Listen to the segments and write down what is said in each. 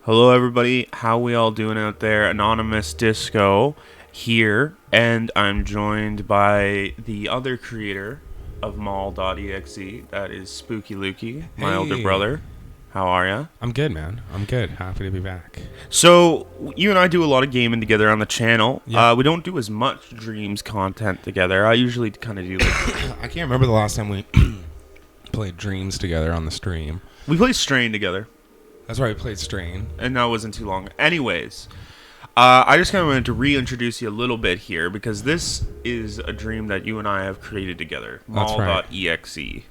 Hello, everybody. How we all doing out there? Anonymous Disco here, and I'm joined by the other creator of Mall.exe. That is Spooki Luki, my older brother. How are ya? I'm good, man. I'm good. Happy to be back. So, you and I do a lot of gaming together on the channel. Yeah. We don't do as much Dreams content together. I usually kind of do I can't remember the last time we played Dreams together on the stream. We play Strain together. That's right, we played Strain. And that wasn't too long. Anyways, I just kind of wanted to reintroduce you a little bit here because this is a dream that you and I have created together. That's right. Mall.exe.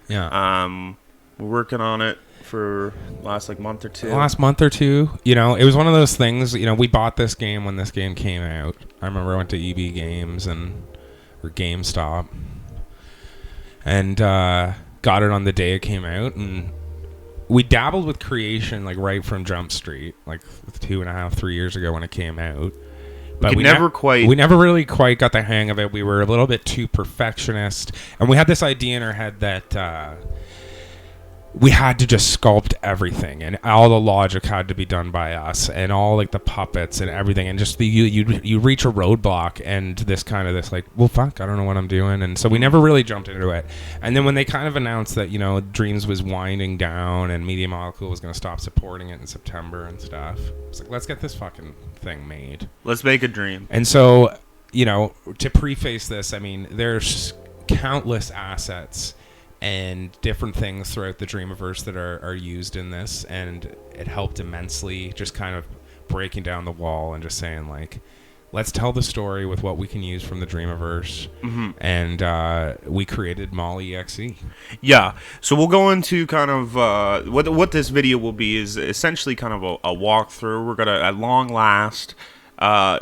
Yeah. We're working on it for last month or two. Last month or two, it was one of those things, we bought this game when this game came out. I remember I went to EB Games or GameStop and got it on the day it came out, and we dabbled with creation right from Jump Street, 2.5-3 years ago when it came out. But we never really quite got the hang of it. We were a little bit too perfectionist, and we had this idea in our head that we had to just sculpt everything, and all the logic had to be done by us, and all the puppets and everything, and just you reach a roadblock, and well, fuck, I don't know what I'm doing, and so we never really jumped into it. And then when they kind of announced that Dreams was winding down and Media Molecule was going to stop supporting it in September and stuff, it's let's get this fucking thing made. Let's make a dream. And so to preface this, there's countless assets and different things throughout the Dreamiverse that are used in this, and it helped immensely just kind of breaking down the wall and just saying let's tell the story with what we can use from the Dreamiverse. Mm-hmm. And we created Mall.exe. Yeah, so we'll go into kind of what this video will be is essentially kind of a walkthrough. We're gonna at long last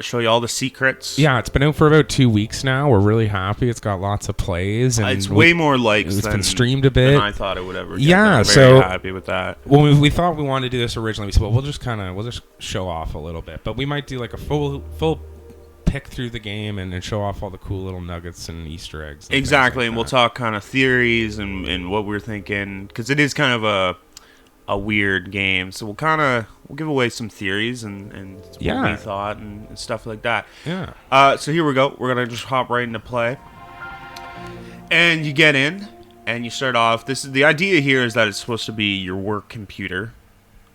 show you all the secrets. Yeah, it's been out for about 2 weeks now. We're really happy. It's got lots of plays, and it's way more likes. It's been streamed a bit than I thought it would ever get. Yeah, I'm so very happy with that. When we thought we wanted to do this originally, we said, well, we'll just show off a little bit, but we might do a full pick through the game and show off all the cool little nuggets and Easter eggs. And exactly, and we'll talk kind of theories and what we're thinking, because it is kind of a weird game, so we'll give away some theories and what we thought and stuff like that. Yeah. So here we go. We're gonna just hop right into play, and you get in and you start off. The idea here is that it's supposed to be your work computer.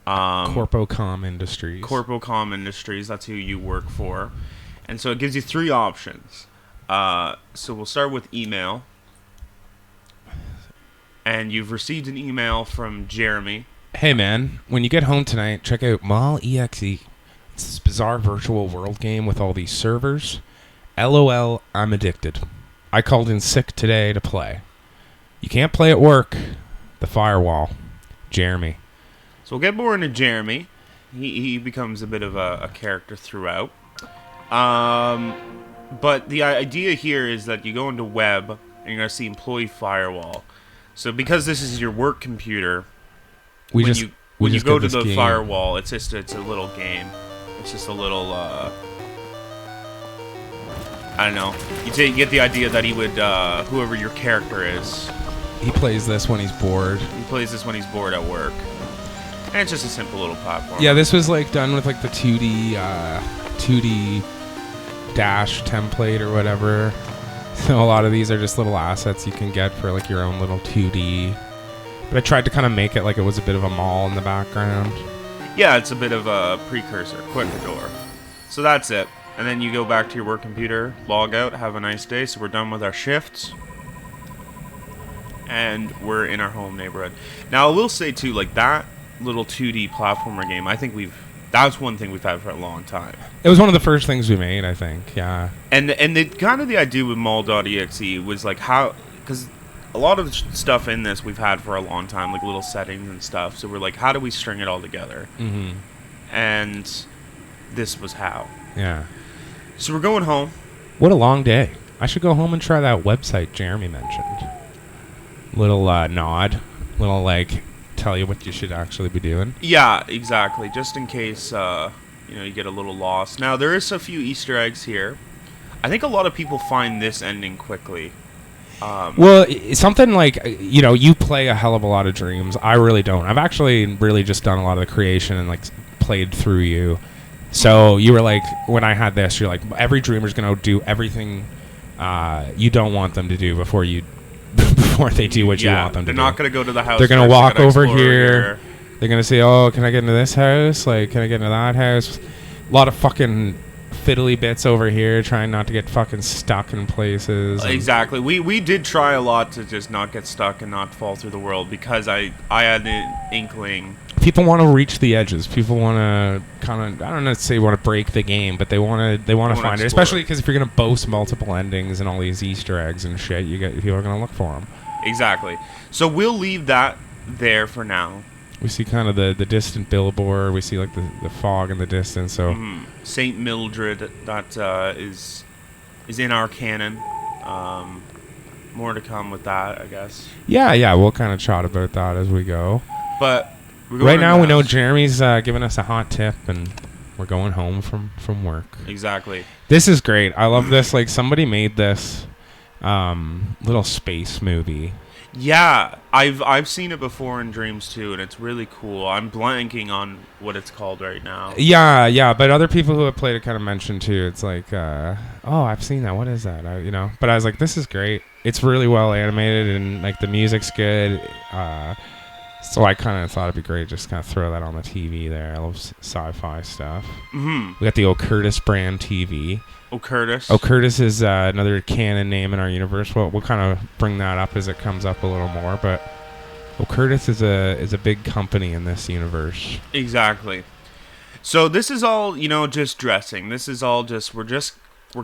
Corpocom Industries. Corpocom Industries. That's who you work for, and so it gives you 3 options. So we'll start with email, and you've received an email from Jeremy. Hey man, when you get home tonight, check out Mall.exe. It's this bizarre virtual world game with all these servers. LOL, I'm addicted. I called in sick today to play. You can't play at work. The firewall. Jeremy. So we'll get more into Jeremy. He becomes a bit of a character throughout. But the idea here is that you go into web and you're going to see employee firewall. So because this is your work computer, when you go to the game. Firewall, it's a little game. It's just a little I don't know. You get the idea that he would whoever your character is. He plays this when he's bored. He plays this when he's bored at work. And it's just a simple little platform. Yeah, this was done with the 2D dash template or whatever. So a lot of these are just little assets you can get for your own little 2D. But I tried to kind of make it it was a bit of a mall in the background. Yeah, it's a bit of a precursor, quick door. So that's it. And then you go back to your work computer, log out, have a nice day. So we're done with our shifts. And we're in our home neighborhood. Now, I will say, too, that little 2D platformer game, I think that's one thing we've had for a long time. It was one of the first things we made, I think, yeah. And the idea with Mall.exe was how, because a lot of stuff in this we've had for a long time, little settings and stuff. So we're how do we string it all together? Mm-hmm. And this was how. Yeah. So we're going home. What a long day. I should go home and try that website Jeremy mentioned. Little nod. Little tell you what you should actually be doing. Yeah, exactly. Just in case you get a little lost. Now there is a few Easter eggs here. I think a lot of people find this ending quickly. Well, something you play a hell of a lot of Dreams. I really don't. I've actually really just done a lot of the creation and played through you. So you were like, when I had this, you're like, every dreamer's gonna do everything you don't want them to do before they do what you want them to do. They're not gonna go to the house. They're gonna walk over here. They're gonna say, "Oh, can I get into this house? Like, can I get into that house?" A lot of fucking fiddly bits over here, trying not to get fucking stuck in places. Exactly. We did try a lot to just not get stuck and not fall through the world, because I had an inkling. People want to reach the edges. People want to kind of, I don't know, say want to break the game, but they want to find it. Especially because if you're gonna boast multiple endings and all these Easter eggs and shit, people are gonna look for them. Exactly. So we'll leave that there for now. We see kind of the distant billboard. We see like the fog in the distance. So Saint Mildred, that is in our canon. More to come with that, I guess. Yeah. We'll kind of chat about that as we go. But right now, we know Jeremy's giving us a hot tip, and we're going home from work. Exactly. This is great. I love this. Like, somebody made this little space movie. Yeah, I've seen it before in dreams too, and it's really cool. I'm blanking on what it's called right now. Yeah, but other people who have played it kind of mentioned too. It's like, oh, I've seen that. What is that? But I was like, this is great. It's really well animated, and like the music's good. So I kind of thought it'd be great just kind of throw that on the TV there. I love sci-fi stuff. We got the O'Curtis brand TV. O'Curtis is another canon name in our universe. We'll kind of bring that up as it comes up a little more. But O'Curtis is a big company in this universe. Exactly. So this is all, just dressing. This is all just we're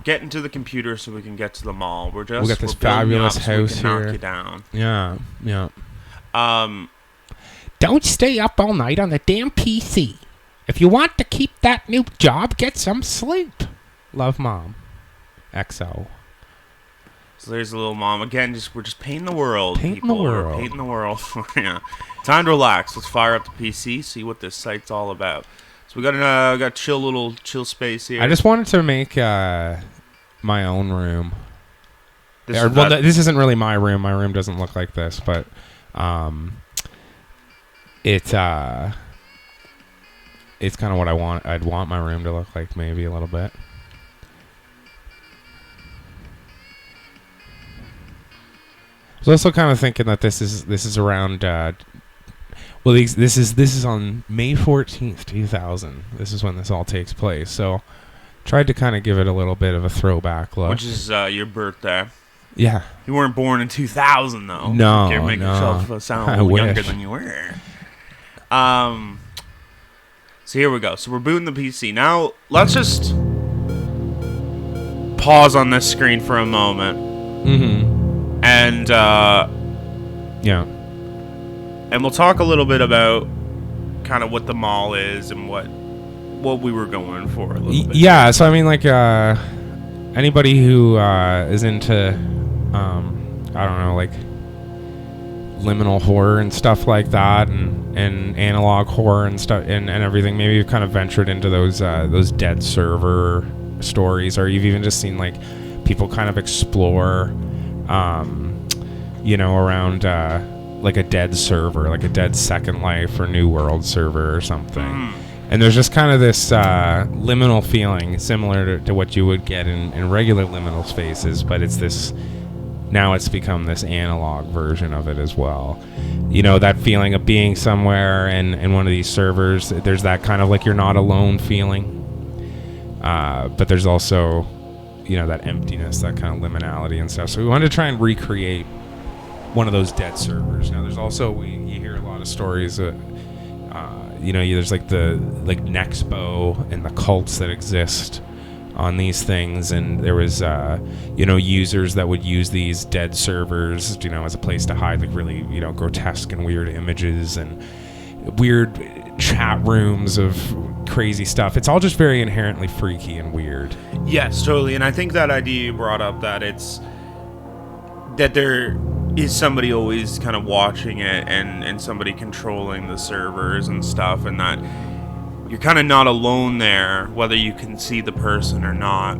getting to the computer so we can get to the mall. We got this fabulous house so we can here. knock you down. Yeah. Don't stay up all night on the damn PC. If you want to keep that new job, get some sleep. Love, Mom. XO. So there's a little mom. Again, we're just painting the world. Painting the world. Painting the world. Yeah. Time to relax. Let's fire up the PC, see what this site's all about. So we got a chill space here. I just wanted to make my own room. This isn't really my room. My room doesn't look like this, but it's kind of what I'd want my room to look like, maybe a little bit. I was also kind of thinking that this is around. This is on May 14th, 2000. This is when this all takes place. So, tried to kind of give it a little bit of a throwback look. Which is your birthday. Yeah. You weren't born in 2000, though. No, you can't make yourself sound a little younger than you were. So here we go. So we're booting the PC. Now, let's just pause on this screen for a moment. And, yeah. And we'll talk a little bit about kind of what the mall is and what we were going for a little bit. Yeah, so I mean, like, anybody who is into, I don't know, like, liminal horror and stuff like that, and analog horror and stuff, and everything, maybe you've kind of ventured into those dead server stories, or you've even just seen, like, people kind of explore, around like a dead server, like a Dead Second Life or New World server or something. And there's just kind of this liminal feeling similar to what you would get in regular liminal spaces, but now it's become this analog version of it as well. That feeling of being somewhere in one of these servers, there's that kind of like you're not alone feeling. But there's also, that emptiness, that kind of liminality and stuff. So we wanted to try and recreate one of those dead servers. Now there's also, you hear a lot of stories, there's like the Nexpo and the cults that exist on these things, and there was users that would use these dead servers as a place to hide like really grotesque and weird images and weird chat rooms of crazy stuff. It's all just very inherently freaky and weird. Yes, totally. And I think that idea you brought up, that there is somebody always kind of watching it and somebody controlling the servers and stuff, and that you're kind of not alone there, whether you can see the person or not,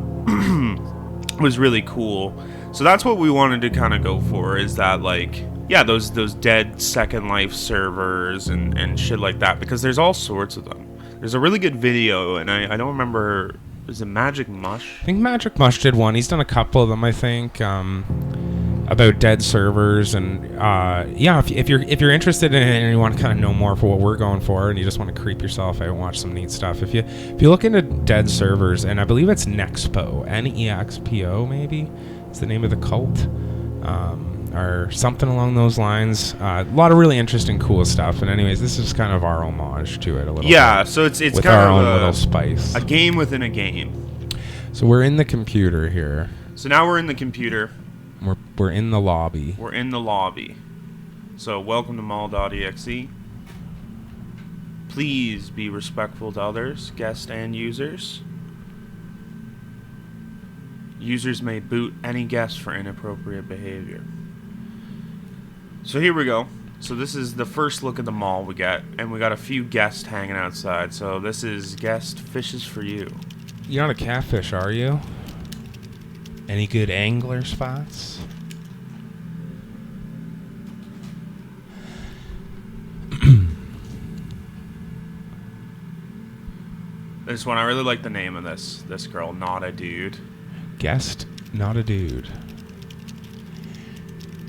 was really cool. So that's what we wanted to kind of go for, is that, like, yeah, those dead Second Life servers and shit like that, because there's all sorts of them. There's a really good video, and I don't remember. Is it Magic Mush? I think Magic Mush did one. He's done a couple of them, I think, about dead servers. And yeah, if you're interested in it and you want to kind of know more for what we're going for, and you just want to creep yourself out and watch some neat stuff, if you look into dead servers, and I believe it's Nexpo, Nexpo maybe, it's the name of the cult, or something along those lines. A lot of really interesting, cool stuff. And anyways, this is kind of our homage to it a little. Yeah, bit, so it's with kind our of own little spice. a game within a game. So we're in the computer here. So now we're in the computer. We're in the lobby. We're in the lobby. So welcome to Mall.exe. Please be respectful to others, guests and users. Users may boot any guest for inappropriate behavior. So here we go. So this is the first look at the mall we get, and we got a few guests hanging outside. So this is guest fishes for you. You're not a catfish, are you? Any good angler spots? This one, I really like the name of this girl, Not a Dude. Guest, not a dude.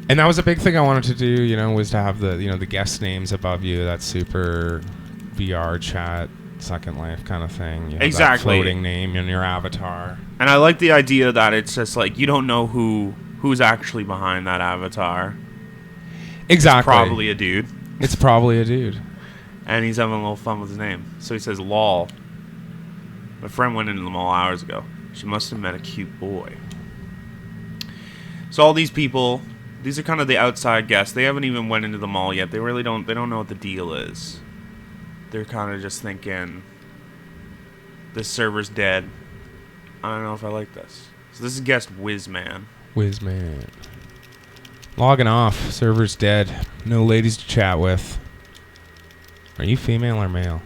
And that was a big thing I wanted to do, was to have the guest names above you. That super VR chat, Second Life kind of thing. You have Exactly. That floating name in your avatar. And I like the idea that it's just like you don't know who's actually behind that avatar. Exactly. Probably a dude. It's probably a dude. And he's having a little fun with his name. So he says, "Lol. My friend went into the mall hours ago. She must have met a cute boy." So all these people, these are kind of the outside guests. They haven't even went into the mall yet. They really don't know what the deal is. They're kind of just thinking, this server's dead. I don't know if I like this. So this is guest Whizman. Whizman. Logging off. Server's dead. No ladies to chat with. Are you female or male?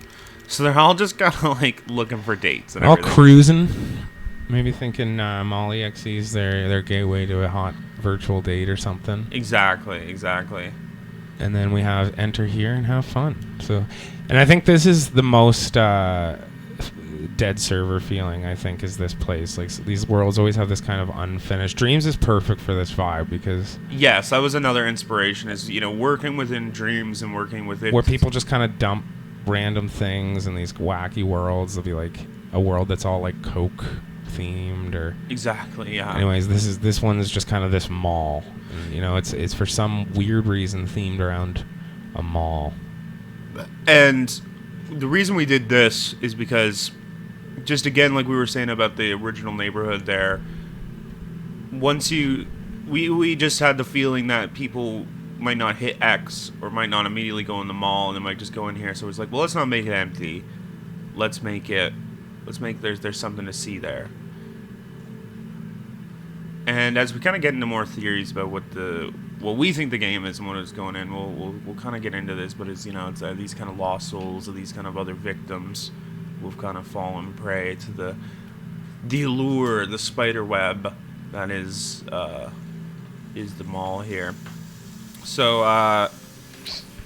So they're all just kind of like looking for dates and All everything. cruising. Maybe thinking Mall.exe is their gateway to a hot virtual date or something. Exactly. And then we have enter here and have fun. So, and I think this is the most dead server feeling, I think, is this place. Like, these worlds always have this kind of unfinished. Dreams is perfect for this vibe because... Yes, that was another inspiration is, working within Dreams and working within... Where people just kind of dump random things in these wacky worlds. There'll be like a world that's all like Coke themed or... Exactly, yeah. Anyways, this one is just kind of this mall. And, it's for some weird reason themed around a mall. And the reason we did this is because, just again, like we were saying about the original neighborhood there, we just had the feeling that people might not hit X or might not immediately go in the mall and they might just go in here. So it's like, well, let's not make it empty. Let's make there's something to see there. And as we kind of get into more theories about what we think the game is and what it's going in, we'll kind of get into this. But it's it's these kind of lost souls or these kind of other victims who've kind of fallen prey to the allure, the spider web that is the mall here. So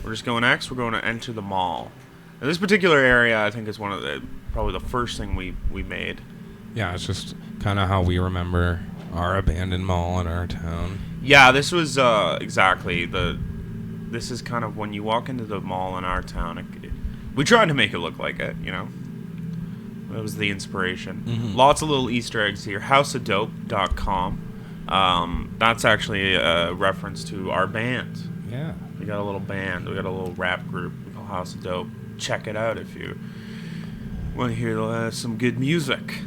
we're just going X. We're going to enter the mall. Now, this particular area, I think, is one of probably the first thing we made. Yeah, it's just kind of how we remember our abandoned mall in our town. Yeah, this was exactly this is kind of when you walk into the mall in our town. We tried to make it look like it, That was the inspiration. Mm-hmm. Lots of little Easter eggs here. houseofdope.com. That's actually a reference to our band. Yeah. We got a little band. We got a little rap group called House of Dope. Check it out if you want to hear some good music.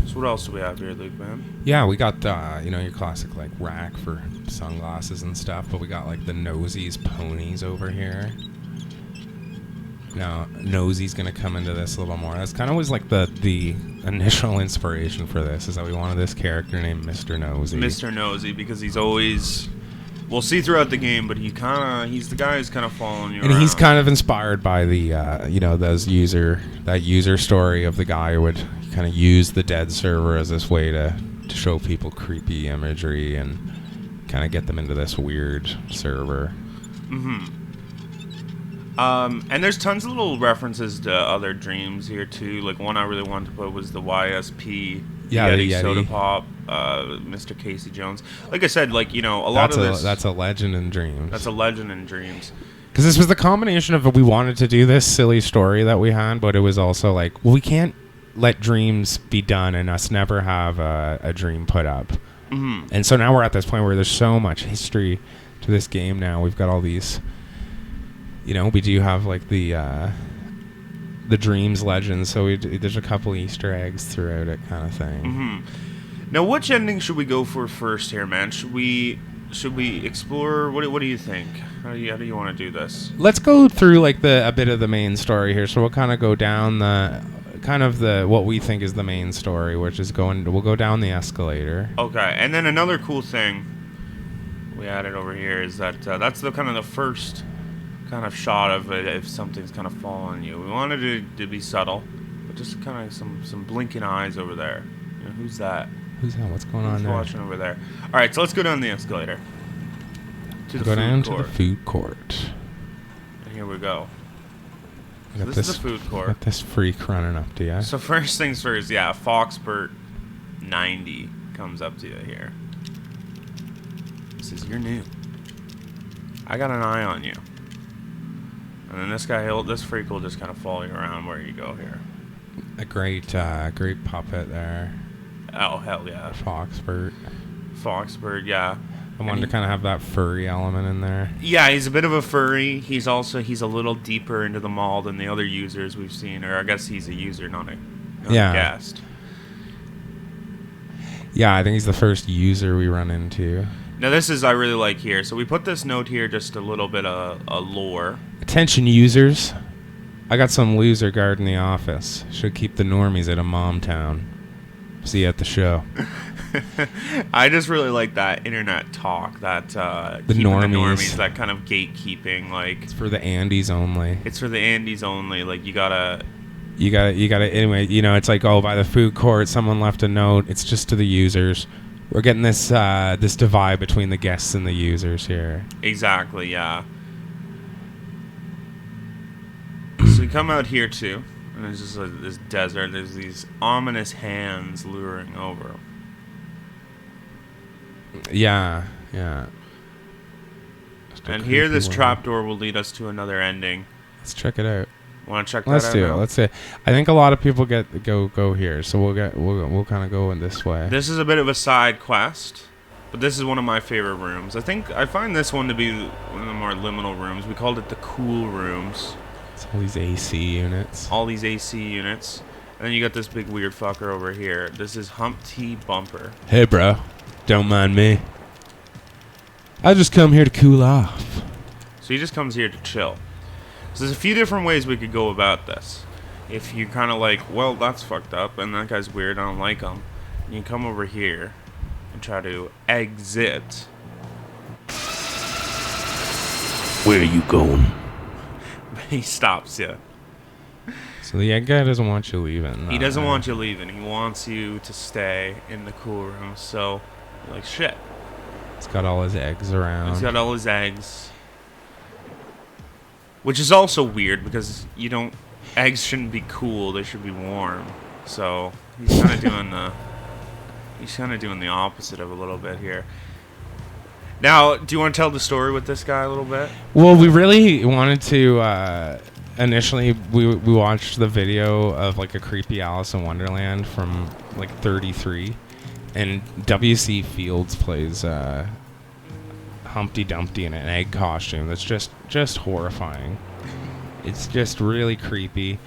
So what else do we have here, Luke, man? Yeah, we got, your classic, like, rack for sunglasses and stuff, but we got, like, the Nosies ponies over here. Now, Nosie's going to come into this a little more. That's kind of was, like, the initial inspiration for this, is that we wanted this character named Mr. Nosy. Mr. Nosy, because he's always... We'll see throughout the game, but he's the guy who's kind of following you and around. He's kind of inspired by the, that user story of the guy who would kind of use the dead server as this way to show people creepy imagery and kind of get them into this weird server. Mm-hmm. And there's tons of little references to other dreams here too. Like one I really wanted to put was the YSP Yeah, the Yeti Soda Yeti. Pop, Mr. Casey Jones. Like I said, like a lot of this. That's a legend in dreams. That's a legend in dreams. Because this was the combination of we wanted to do this silly story that we had, but it was also like, well, we can't let dreams be done and us never have a dream put up. Mm-hmm. And so now we're at this point where there's so much history to this game now. We've got all these, we do have like the dreams legends, so there's a couple Easter eggs throughout it kind of thing. Mm-hmm. Now, which ending should we go for first here, man? Should we explore? What do you think? How do you want to do this? Let's go through like a bit of the main story here. So we'll kind of go down what we think is the main story, which is we'll go down the escalator. Okay, and then another cool thing we added over here is that that's the kind of the first kind of shot of it if something's kind of following you. We wanted it to be subtle, but just kind of some blinking eyes over there. Who's that? Who's that? What's going on Who's there? watching over there? All right, so let's go down the escalator to the food court. To the food court. And here we go. So This is the food court. Got this freak running up to you. So first things first, yeah, Foxbert 90 comes up to you here. He says, "You're new. I got an eye on you." And then this freak will just kind of follow you around where you go here. A great puppet there. Oh, hell yeah. Foxbird, yeah. I wanted to kind of have that furry element in there. Yeah, he's a bit of a furry. He's a little deeper into the mall than the other users we've seen. Or I guess he's a user, not a guest. Yeah, I think he's the first user we run into. Now this is I really like here. So we put this note here, just a little bit of lore. Attention users. I got some loser guard in the office. Should keep the normies at a mom town. See you at the show. I just really like that internet talk, that the normies, that kind of gatekeeping, like it's for the Andes only. It's for the Andes only. Like you gotta anyway. It's like, oh, by the food court, someone left a note. It's just to the users. We're getting this divide between the guests and the users here. Exactly. Yeah. So we come out here too, and there's just this desert. There's these ominous hands luring over. Yeah. And here, this trapdoor will lead us to another ending. Let's check it out. Want to check that out? Let's do it. I think a lot of people go here, so we'll kind of go in this way. This is a bit of a side quest, but this is one of my favorite rooms. I find this one to be one of the more liminal rooms. We called it the cool rooms. It's all these AC units. And then you got this big weird fucker over here. This is Humpty Bumper. Hey, bro. Don't mind me. I just come here to cool off. So he just comes here to chill. So there's a few different ways we could go about this. If you kind of like, well, that's fucked up, and that guy's weird, I don't like him. You can come over here and try to exit. Where are you going? He stops you. So the egg guy doesn't want you leaving. He doesn't want you leaving. He wants you to stay in the cool room. So you're like, shit. He's got all his eggs around. He's got all his eggs. Which is also weird because eggs shouldn't be cool. They should be warm. So he's kind of doing the opposite of a little bit here. Now, do you want to tell the story with this guy a little bit? Well, we really wanted to. Initially, we watched the video of like a creepy Alice in Wonderland from like 33, and W.C. Fields plays Humpty Dumpty in an egg costume. That's just horrifying. It's just really creepy.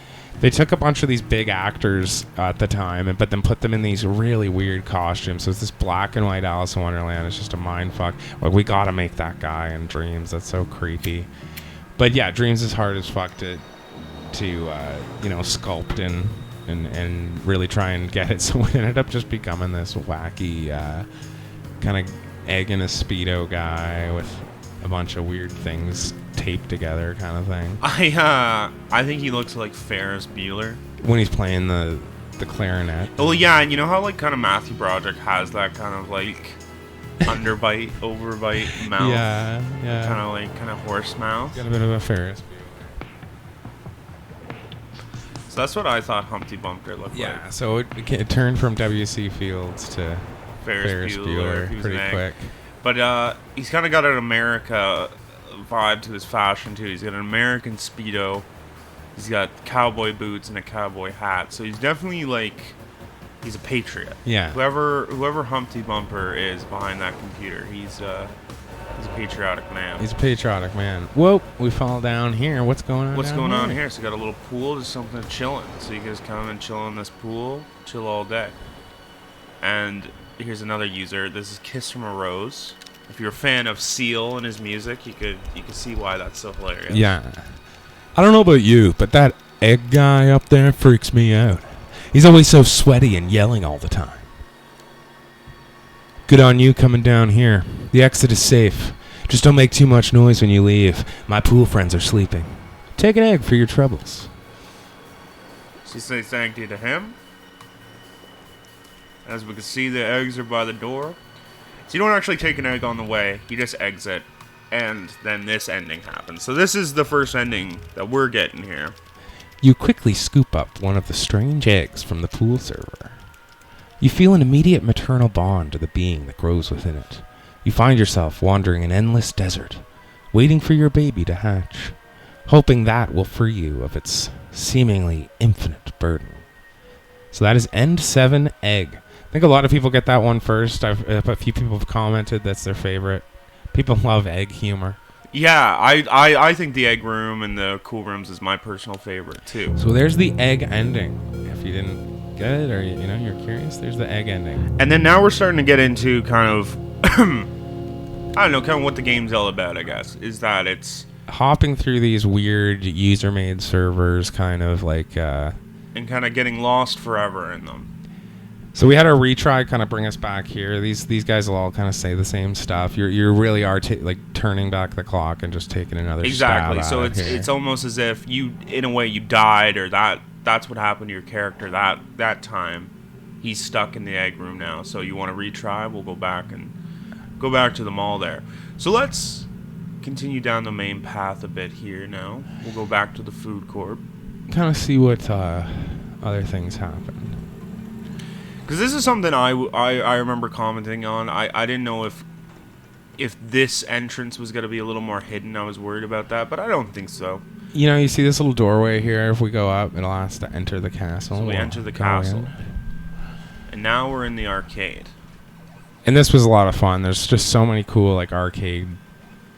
They took a bunch of these big actors at the time, but then put them in these really weird costumes. So it's this black and white Alice in Wonderland. It's just a mind fuck. Like, we gotta make that guy in Dreams. That's so creepy. But yeah, Dreams is hard as fuck to sculpt and really try and get it. So we ended up just becoming this wacky kind of egg in a Speedo guy with a bunch of weird things taped together kind of thing. I think he looks like Ferris Bueller when he's playing the clarinet. Well, yeah, and you know how like kind of Matthew Broderick has that kind of like overbite mouth. Yeah. Kind of horse mouth. Got a bit of a Ferris Bueller. So that's what I thought Humpty Bumper looked Yeah, like. so it turned from W.C. Fields to Ferris Bueller he was pretty an egg. quick. But he's kind of got an America vibe to his fashion too. He's got an American Speedo. He's got cowboy boots and a cowboy hat. So he's definitely like, he's a patriot. Yeah. Whoever Humpty Bumper is behind that computer, he's a patriotic man. He's a patriotic man. Whoa, we fall down here. What's going on? What's down going on here? So you got a little pool, just something chilling. So you guys come and chill in this pool, chill all day. And here's another user. This is Kiss from a Rose. If you're a fan of Seal and his music, you could see why that's so hilarious. Yeah. I don't know about you, but that egg guy up there freaks me out. He's always so sweaty and yelling all the time. Good on you coming down here. The exit is safe. Just don't make too much noise when you leave. My pool friends are sleeping. Take an egg for your troubles. So you say thank you to him. As we can see, the eggs are by the door. So you don't actually take an egg on the way. You just exit. And then this ending happens. So this is the first ending that we're getting here. You quickly scoop up one of the strange eggs from the pool server. You feel an immediate maternal bond to the being that grows within it. You find yourself wandering an endless desert, waiting for your baby to hatch, hoping that will free you of its seemingly infinite burden. So that is End 7 Egg. I think a lot of people get that one first. A few people have commented that's their favorite. People love egg humor. Yeah, I think the egg room and the cool rooms is my personal favorite too. So there's the egg ending. If you didn't get it, or you're curious, there's the egg ending. And then now we're starting to get into kind of I don't know, kind of what the game's all about, I guess. Is that it's hopping through these weird user-made servers, kind of like and kind of getting lost forever in them. So we had our retry kind of bring us back here. These guys will all kind of say the same stuff. You really are like turning back the clock and just taking another exactly. stab So at it's almost as if you, in a way, you died, or that's what happened to your character that time. He's stuck in the egg room now. So you want to retry? We'll go back to the mall there. So let's continue down the main path a bit here now. We'll go back to the food court. kind of see what other things happen. Because this is something I remember commenting on. I didn't know if this entrance was going to be a little more hidden. I was worried about that, but I don't think so. You know, you see this little doorway here. If we go up, it'll ask to enter the castle. So we enter the castle. And now we're in the arcade. And this was a lot of fun. There's just so many cool like arcade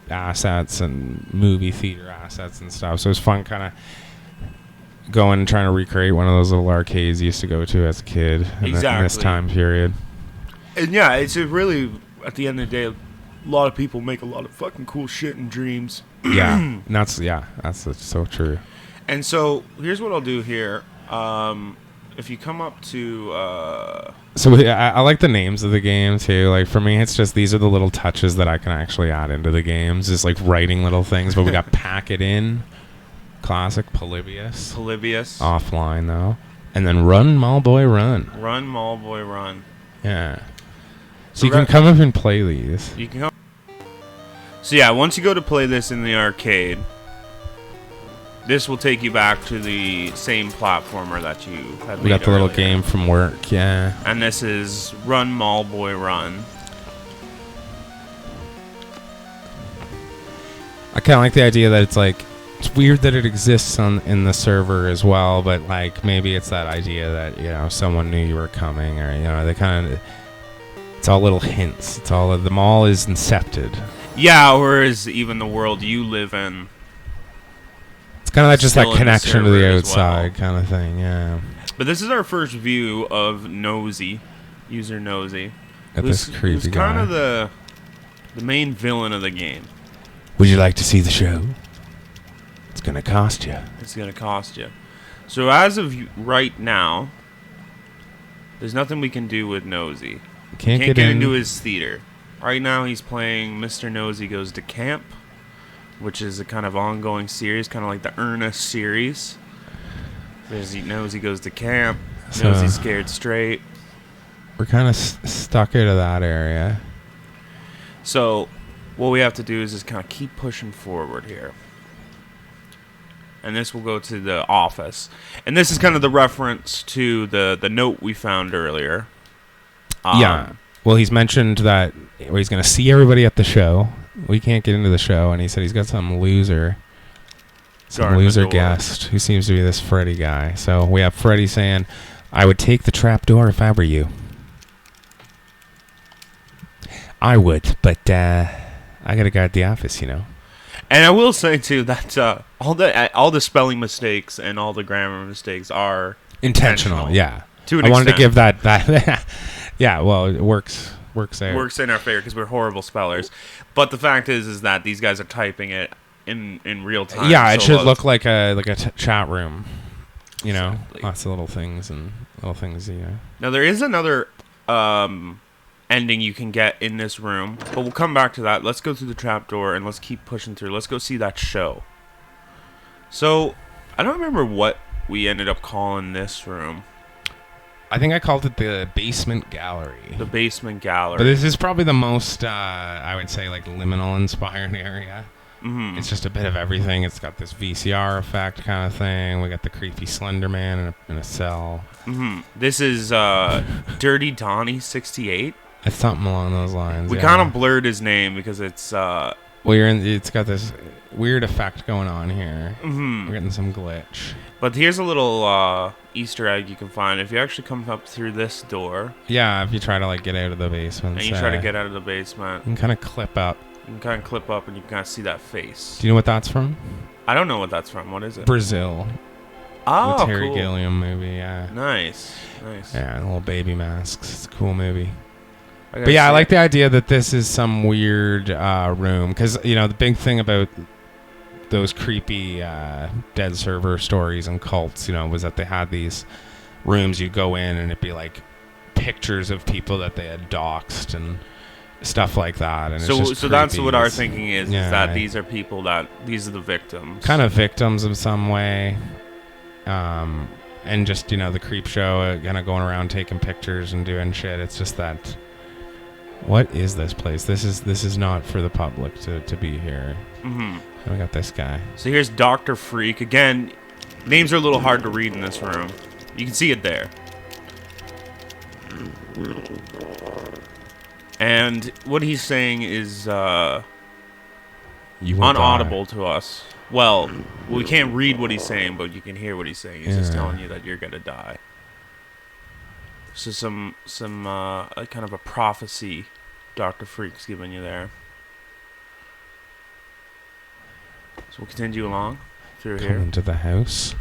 assets and movie theater assets and stuff. So it was fun kind of going and trying to recreate one of those little arcades you used to go to as a kid in this time period. And yeah, it's a really, at the end of the day, a lot of people make a lot of fucking cool shit in dreams. Yeah, and that's so true. And so here's what I'll do here. If you come up to so I like the names of the game too. Like for me, it's just these are the little touches that I can actually add into the games. Just like writing little things. But we got Pack It In, classic Polybius. Offline though, and then Run Mall Boy Run. Run Mall Boy Run. Yeah. So you can come up and play these. You can come. So yeah, once you go to play this in the arcade, this will take you back to the same platformer that you had. We got the little game from work, yeah. And this is Run Mall Boy Run. I kind of like the idea that it's weird that it exists in the server as well, but like maybe it's that idea that someone knew you were coming, or they kind of. It's all little hints. It's all the mall is incepted. Yeah, whereas even the world you live in. It's kind of just that connection to the outside kind of thing, yeah. But this is our first view of Nosy, user Nosy. Got this creepy who's guy. kind of the main villain of the game. Would you like to see the show? It's gonna cost you. It's gonna cost you. So as of right now, there's nothing we can do with Nosy. Can't get into his theater. Right now he's playing Mr. Nosy Goes to Camp, which is a kind of ongoing series, kind of like the Ernest series. There's Nosy Goes to Camp, so Nosy Scared Straight. We're kind of stuck into that area. So what we have to do is just kind of keep pushing forward here. and this will go to the office. And this is kind of the reference to the note we found earlier. Yeah. Well, he's mentioned that he's going to see everybody at the show. We can't get into the show, and he said he's got some loser guest who seems to be this Freddy guy. So we have Freddy saying, "I would take the trapdoor if I were you." I would, but I got to guard the office, you know. And I will say too that all the spelling mistakes and all the grammar mistakes are intentional. Yeah. To an I wanted to extent. give that. Yeah. Well, it works out. Works in our favor because we're horrible spellers. But the fact is that these guys are typing it in real time. Yeah, it so should look like a chat room. You know, Exactly. lots of little things. Yeah. Now there is another ending you can get in this room, but we'll come back to that. Let's go through the trapdoor and let's keep pushing through. Let's go see that show. So I don't remember what we ended up calling this room. I think I called it the basement gallery. The basement gallery. But this is probably the most, I would say, like liminal inspired area. Mm-hmm. It's just a bit of everything. It's got this VCR effect kind of thing. We got the creepy Slender Man in a cell. Mm-hmm. This is Dirty Donnie 68. It's something along those lines. We yeah. kind of blurred his name because it's it's got this weird effect going on here. mm-hmm. We're getting some glitch. But here's a little Easter egg you can find if you actually come up through this door. Yeah, if you try to like get out of the basement. And you try to get out of the basement. You can kind of clip up. You can kind of clip up and you can kind of see that face. Do you know what that's from? I don't know what that's from. What is it? Brazil. Oh, the Terry cool. Gilliam movie, yeah. Nice. Yeah, little baby masks. It's a cool movie. I But yeah, I like the idea that this is some weird room. Because, you know, the big thing about those creepy dead server stories and cults, you know, was that they had these rooms you go in and it'd be like pictures of people that they had doxed and stuff like that. And So it's just that's creepy. what our thinking is Yeah. that these are people these are the victims. Kind of victims of some way. And just, you know, the creep show, kind of going around taking pictures and doing shit. It's just that. What is this place? This is not for the public to be here. Mm-hmm. And we got this guy. So here's Dr. Freak. Again, names are a little hard to read in this room. You can see it there. And what he's saying is You will unaudible to us. Well, we can't read what he's saying, but you can hear what he's saying. He's just Yeah. telling you that you're gonna die. So some kind of a prophecy Dr. Freak's giving you there. So we'll continue along through die. here. Come into the house.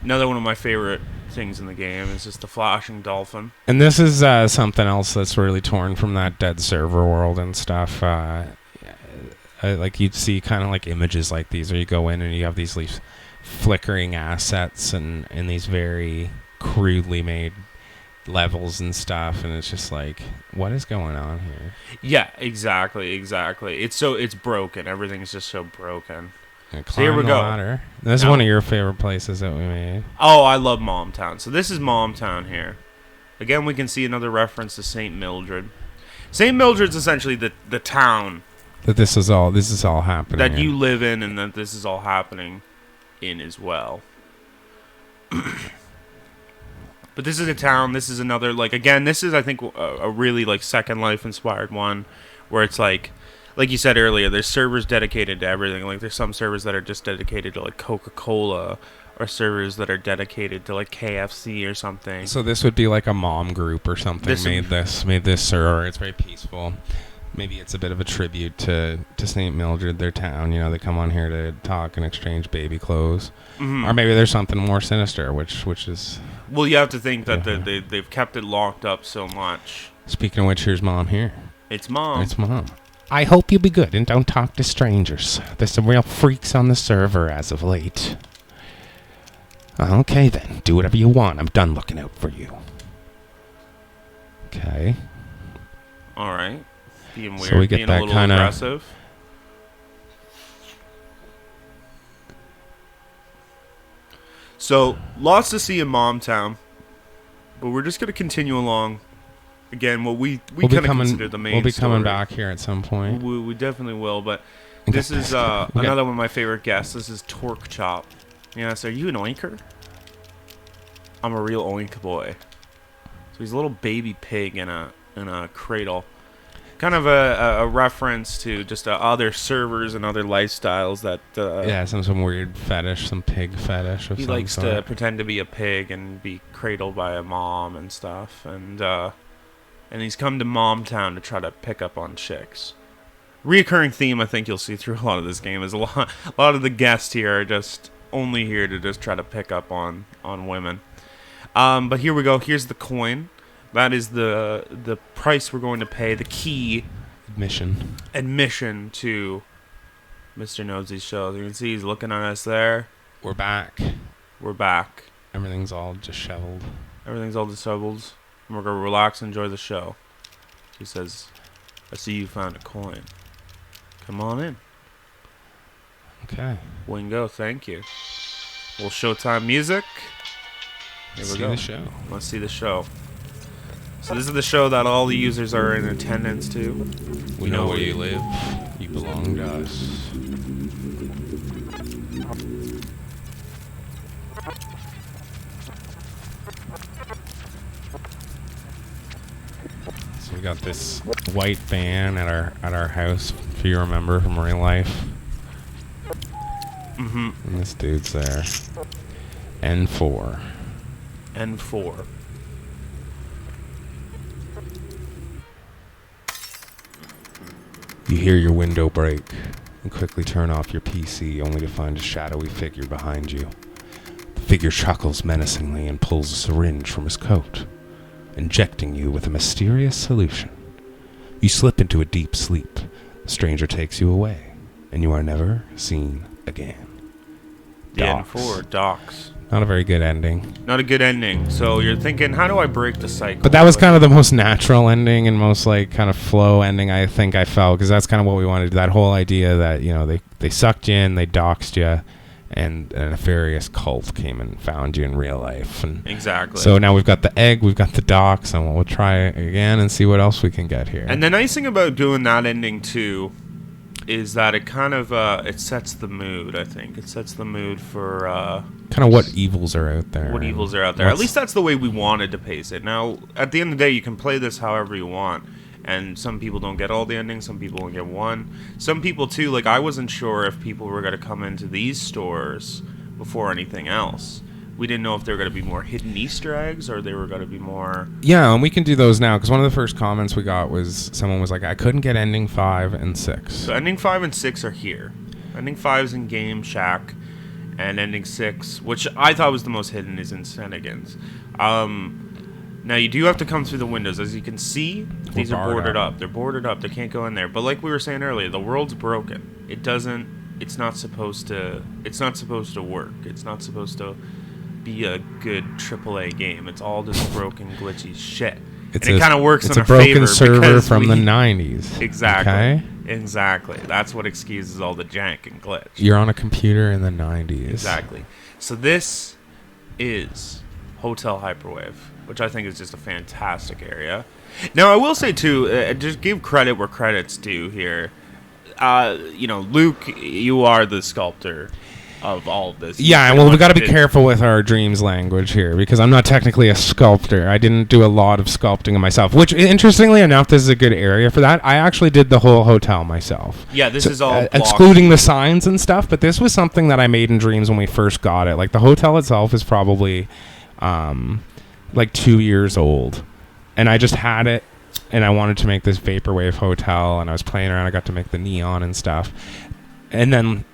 Another one of my favorite things in the game is just the flashing dolphin. And this is something else that's really torn from that dead server world and stuff. Like you'd see kind of like images like these where you go in and you have these flickering assets and these very crudely made levels and stuff, and it's just like, what is going on here? Yeah, exactly. It's broken. Everything's just so broken. So here we go. Ladder. This is Now- one of your favorite places that we made. Oh, I love Momtown. So this is Momtown here. Again, we can see another reference to St. Mildred. St. Mildred's essentially the town That this is all happening. that in. you live in, and that this is all happening in as well. But this is a town. This is another, like, again, this is, I think, a really, like, Second Life inspired one, where it's like you said earlier, there's servers dedicated to everything. Like, there's some servers that are just dedicated to, like, Coca-Cola, or servers that are dedicated to, like, KFC or something. So this would be like a mom group or something. Made this server. It's very peaceful. Maybe it's a bit of a tribute to St. Mildred, their town. You know, they come on here to talk and exchange baby clothes. Mhm. Or maybe there's something more sinister, which is... Well, you have to think that Yeah. they've kept it locked up so much. Speaking of which, here's Mom here. It's Mom. It's Mom. I hope you be good and don't talk to strangers. There's some real freaks on the server as of late. Okay then, do whatever you want. I'm done looking out for you. Okay. All right. Being weird, So we get being that a little kinda- aggressive. So, lots to see in Momtown, but we're just going to continue along. Again, what we We'll be kind of coming. consider the main We'll be coming story. back here at some point. We definitely will, but This is another one of my favorite guests. This is Torque Chop. Yes, are you an oinker? I'm a real oink boy. So he's a little baby pig in a cradle. Kind of a reference to just other servers and other lifestyles that... some weird fetish, some pig fetish of he some likes sort. to pretend to be a pig and be cradled by a mom and stuff. And he's come to Mom Town to try to pick up on chicks. Reoccurring theme I think you'll see through a lot of this game is a lot of the guests here are just only here to just try to pick up on women. But here we go. Here's the coin. That is the price we're going to pay, the key admission to Mr. Nosy's show. You can see he's looking at us there. We're back. Everything's all disheveled. And we're going to relax and enjoy the show. He says, I see you found a coin. Come on in. Okay. Wingo, thank you. Little Showtime music. Here we go. Let's see the show. So this is the show that all the users are in attendance to. We know where you live. You belong to us. So we got this white van at our house, if you remember from real life. Mm-hmm. And this dude's there. N4. You hear your window break and quickly turn off your PC, only to find a shadowy figure behind you. The figure chuckles menacingly and pulls a syringe from his coat, injecting you with a mysterious solution. You slip into a deep sleep. The stranger takes you away, and you are never seen again. The N4, Docs. Not a very good ending. Not a good ending. So you're thinking, how do I break the cycle? But that was kind of the most natural ending and most like kind of flow ending I think I felt, because that's kind of what we wanted. That whole idea that, you know, they sucked you in, they doxed you, and a nefarious cult came and found you in real life. And exactly. So now we've got the egg, we've got the dox, and we'll try again and see what else we can get here. And the nice thing about doing that ending too is that it kind of it sets the mood. I think it sets the mood for kind of what evils are out there. What evils are out there. At least that's the way we wanted to pace it. Now, at the end of the day, you can play this however you want. And some people don't get all the endings. Some people only get one. Some people, too, like, I wasn't sure if people were going to come into these stores before anything else. We didn't know if there were going to be more hidden Easter eggs or they were going to be more... Yeah, and we can do those now, because one of the first comments we got was someone was like, I couldn't get ending 5 and 6. So ending 5 and 6 are here. Ending 5 is in Game Shack. And ending 6, which I thought was the most hidden, is in Senegans. Now, you do have to come through the windows. As you can see, these are boarded up. They're boarded up. They can't go in there. But like we were saying earlier, the world's broken. It's not supposed to work. It's not supposed to be a good AAA game. It's all just broken, glitchy shit. And it kind of works in our favor. It's a broken server from the 90s. Exactly. Okay? Exactly. That's what excuses all the jank and glitch. You're on a computer in the 90s. Exactly. So this is Hotel Hyperwave, which I think is just a fantastic area. Now, I will say, too, just give credit where credit's due here. Luke, you are the sculptor of all of this. Yeah, well, we got to be careful with our dreams language here, because I'm not technically a sculptor. I didn't do a lot of sculpting of myself, which, interestingly enough, this is a good area for that. I actually did the whole hotel myself. Yeah, this is all excluding the signs and stuff, but this was something that I made in dreams when we first got it. Like, the hotel itself is probably like 2 years old, and I just had it, and I wanted to make this vaporwave hotel, and I was playing around. I got to make the neon and stuff, and then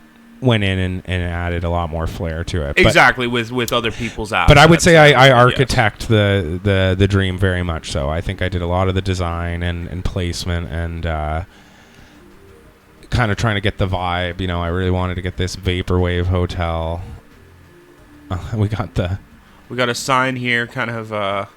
went in and added a lot more flair to it. Exactly, with other people's assets. But I would say I architect the dream very much so. I think I did a lot of the design and placement and kind of trying to get the vibe. You know, I really wanted to get this vaporwave hotel. We got a sign here, kind of...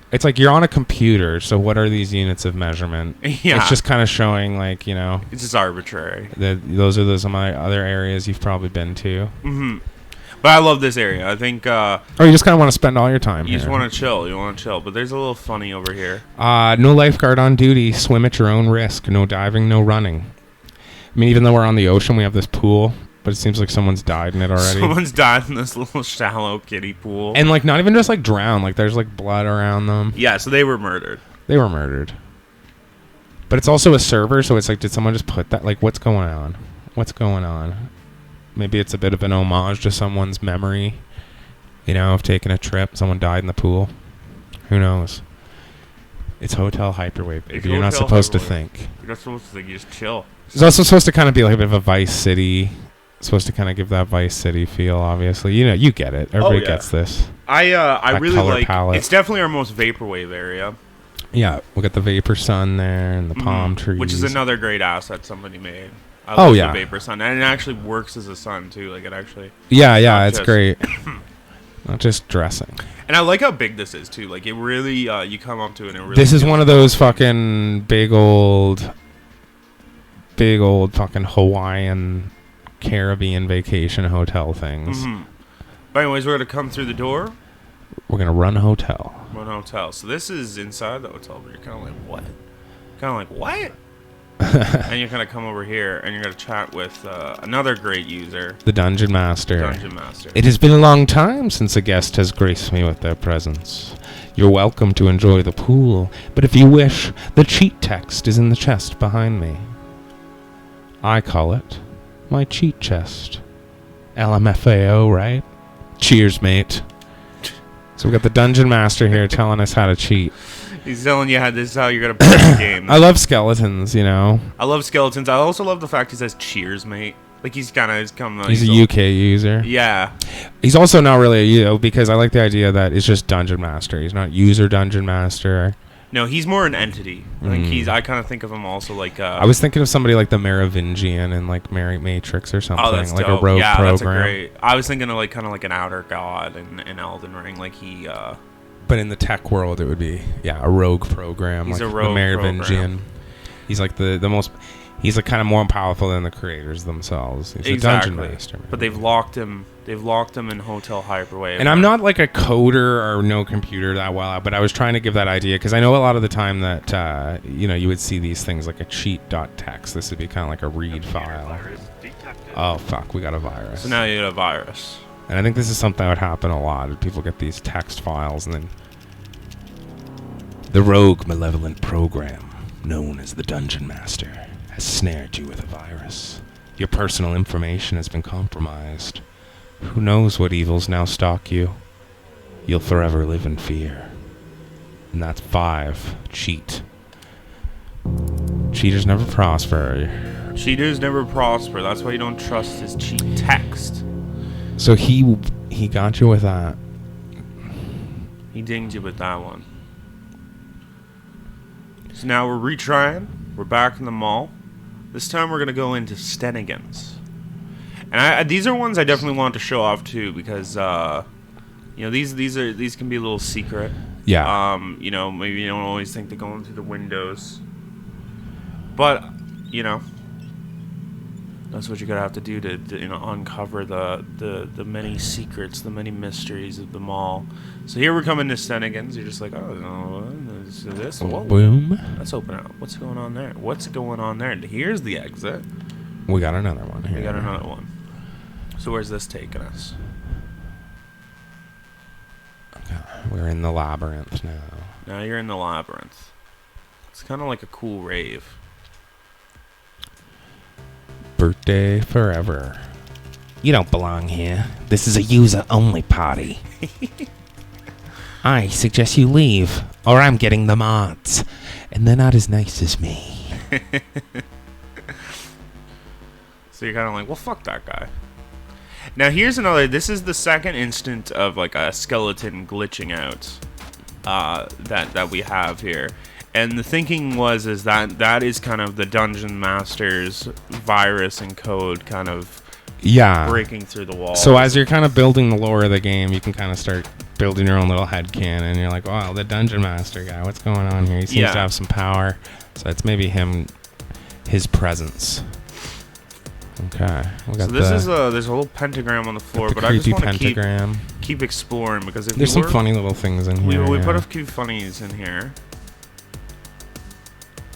It's like you're on a computer, so what are these units of measurement? Yeah. It's just kind of showing, like, you know... It's just arbitrary. Those are some of my other areas you've probably been to. Mm-hmm. But I love this area. I think... you just kind of want to spend all your time here. You just want to chill. You want to chill. But there's a little funny over here. No lifeguard on duty. Swim at your own risk. No diving, no running. I mean, even though we're on the ocean, we have this pool, but it seems like someone's died in it already. Someone's died in this little shallow kiddie pool. And, like, not even just, like, drowned. Like, there's, like, blood around them. Yeah, so they were murdered. They were murdered. But it's also a server, so it's like, did someone just put that? Like, what's going on? What's going on? Maybe it's a bit of an homage to someone's memory, you know, of taking a trip. Someone died in the pool. Who knows? It's Hotel Hyperwave, baby. You're not supposed to think. You're not supposed to think. You just chill. It's also supposed to kind of be like a bit of a Vice City. It's supposed to kind of give that Vice City feel, obviously. You know, you get it. Everybody gets this. I really like... palette. It's definitely our most vaporwave area. Yeah, we got the Vapor Sun there and the palm trees. Which is another great asset somebody made. I love the Vapor Sun. And it actually works as a sun, too. Like, it actually... Yeah, it's great. Not just dressing. And I like how big this is, too. Like, it really... you come up to it and it really... This is one of those fucking big old fucking Hawaiian Caribbean vacation hotel things. Mm-hmm. But anyways, we're going to come through the door. We're going to run hotel. Run hotel. So this is inside the hotel, but you're kind of like, what? Kind of like, what? And you're going to come over here and you're going to chat with another great user. The Dungeon Master. Dungeon Master. It has been a long time since a guest has graced me with their presence. You're welcome to enjoy the pool, but if you wish, the cheat text is in the chest behind me. I call it my cheat chest. LMFAO, right? Cheers, mate. So we got the Dungeon Master here telling us how to cheat. He's telling you how this is how you're gonna play the game. I love skeletons, you know. I love skeletons. I also love the fact he says "cheers, mate." Like he's coming. He's a UK user. Yeah. He's also not really a because I like the idea that it's just Dungeon Master. He's not user Dungeon Master. No, he's more an entity. Like I kind of think of him also like. I was thinking of somebody like the Merovingian in like Matrix or something. Oh, that's like dope. A rogue program. That's a great. I was thinking of like kind of like an outer god in Elden Ring, like he. But in the tech world, it would be a rogue program. He's like a rogue the Merovingian. program. He's like the most. He's like kind of more powerful than the creators themselves. He's a dungeon master. But they've locked him. They've locked him in Hotel Hyperwave. And I'm not like a coder or no computer that well, but I was trying to give that idea because I know a lot of the time that you would see these things like a cheat.txt. This would be kind of like a read file. Oh fuck, we got a virus. So now you got a virus. And I think this is something that would happen a lot. People get these text files and then the rogue malevolent program known as the Dungeon Master has snared you with a virus. Your personal information has been compromised. Who knows what evils now stalk you? You'll forever live in fear. And that's 5. Cheat. Cheaters never prosper. Cheaters never prosper. That's why you don't trust his cheat text. So he got you with that. He dinged you with that one. So now we're retrying. We're back in the mall. This time we're gonna go into Stennigan's. And these are ones I definitely want to show off too because these can be a little secret. Yeah. Maybe you don't always think they're going through the windows, but that's what you're gonna have to do to uncover the many secrets, the many mysteries of the mall. So here we're coming to Stennigan's. You're just like, oh no, this. Whoa. Boom. Let's open it up. What's going on there? What's going on there? Here's the exit. We got another one here. We got another one. So where's this taking us? Okay, we're in the labyrinth now. Now you're in the labyrinth. It's kind of like a cool rave. Birthday forever. You don't belong here. This is a user-only party. I suggest you leave, or I'm getting the mods. And they're not as nice as me. So you're kind of like, well, fuck that guy. Now here's another. This is the second instant of like a skeleton glitching out that we have here. And the thinking is that is kind of the Dungeon Master's virus and code kind of breaking through the wall. So as you're kind of building the lore of the game, you can kind of start building your own little headcanon. And you're like, wow, the Dungeon Master guy, what's going on here? He seems to have some power. So it's maybe him, his presence. Okay. So this is there's a little pentagram on the floor, but I just want to keep exploring because if there's some funny little things in here. We put a few funnies in here.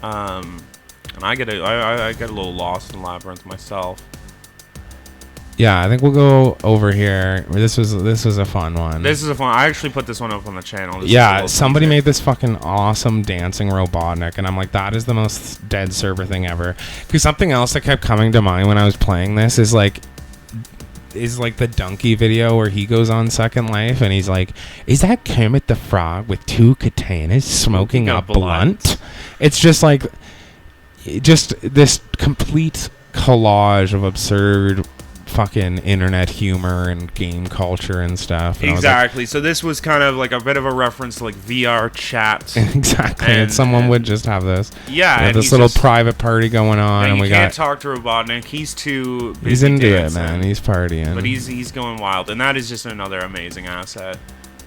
I'm and I get a little lost in Labyrinth myself. Yeah, I think we'll go over here. This was a fun one. This is a fun. I actually put this one up on the channel. Yeah, somebody made this fucking awesome dancing Robotnik, and I'm like, that is the most dead server thing ever. Because something else that kept coming to mind when I was playing this is like the Donkey video where he goes on Second Life and he's like, is that Kermit the Frog with 2 katanas smoking a blunt? It's just like, just this complete collage of absurd fucking internet humor and game culture and stuff. And exactly. So this was kind of like a bit of a reference to like VR chat. Exactly. And someone would just have this. Yeah. And this little private party going on, and we can't talk to Robotnik. He's too busy. He's into dancing, it, man. He's partying. But he's going wild, and that is just another amazing asset.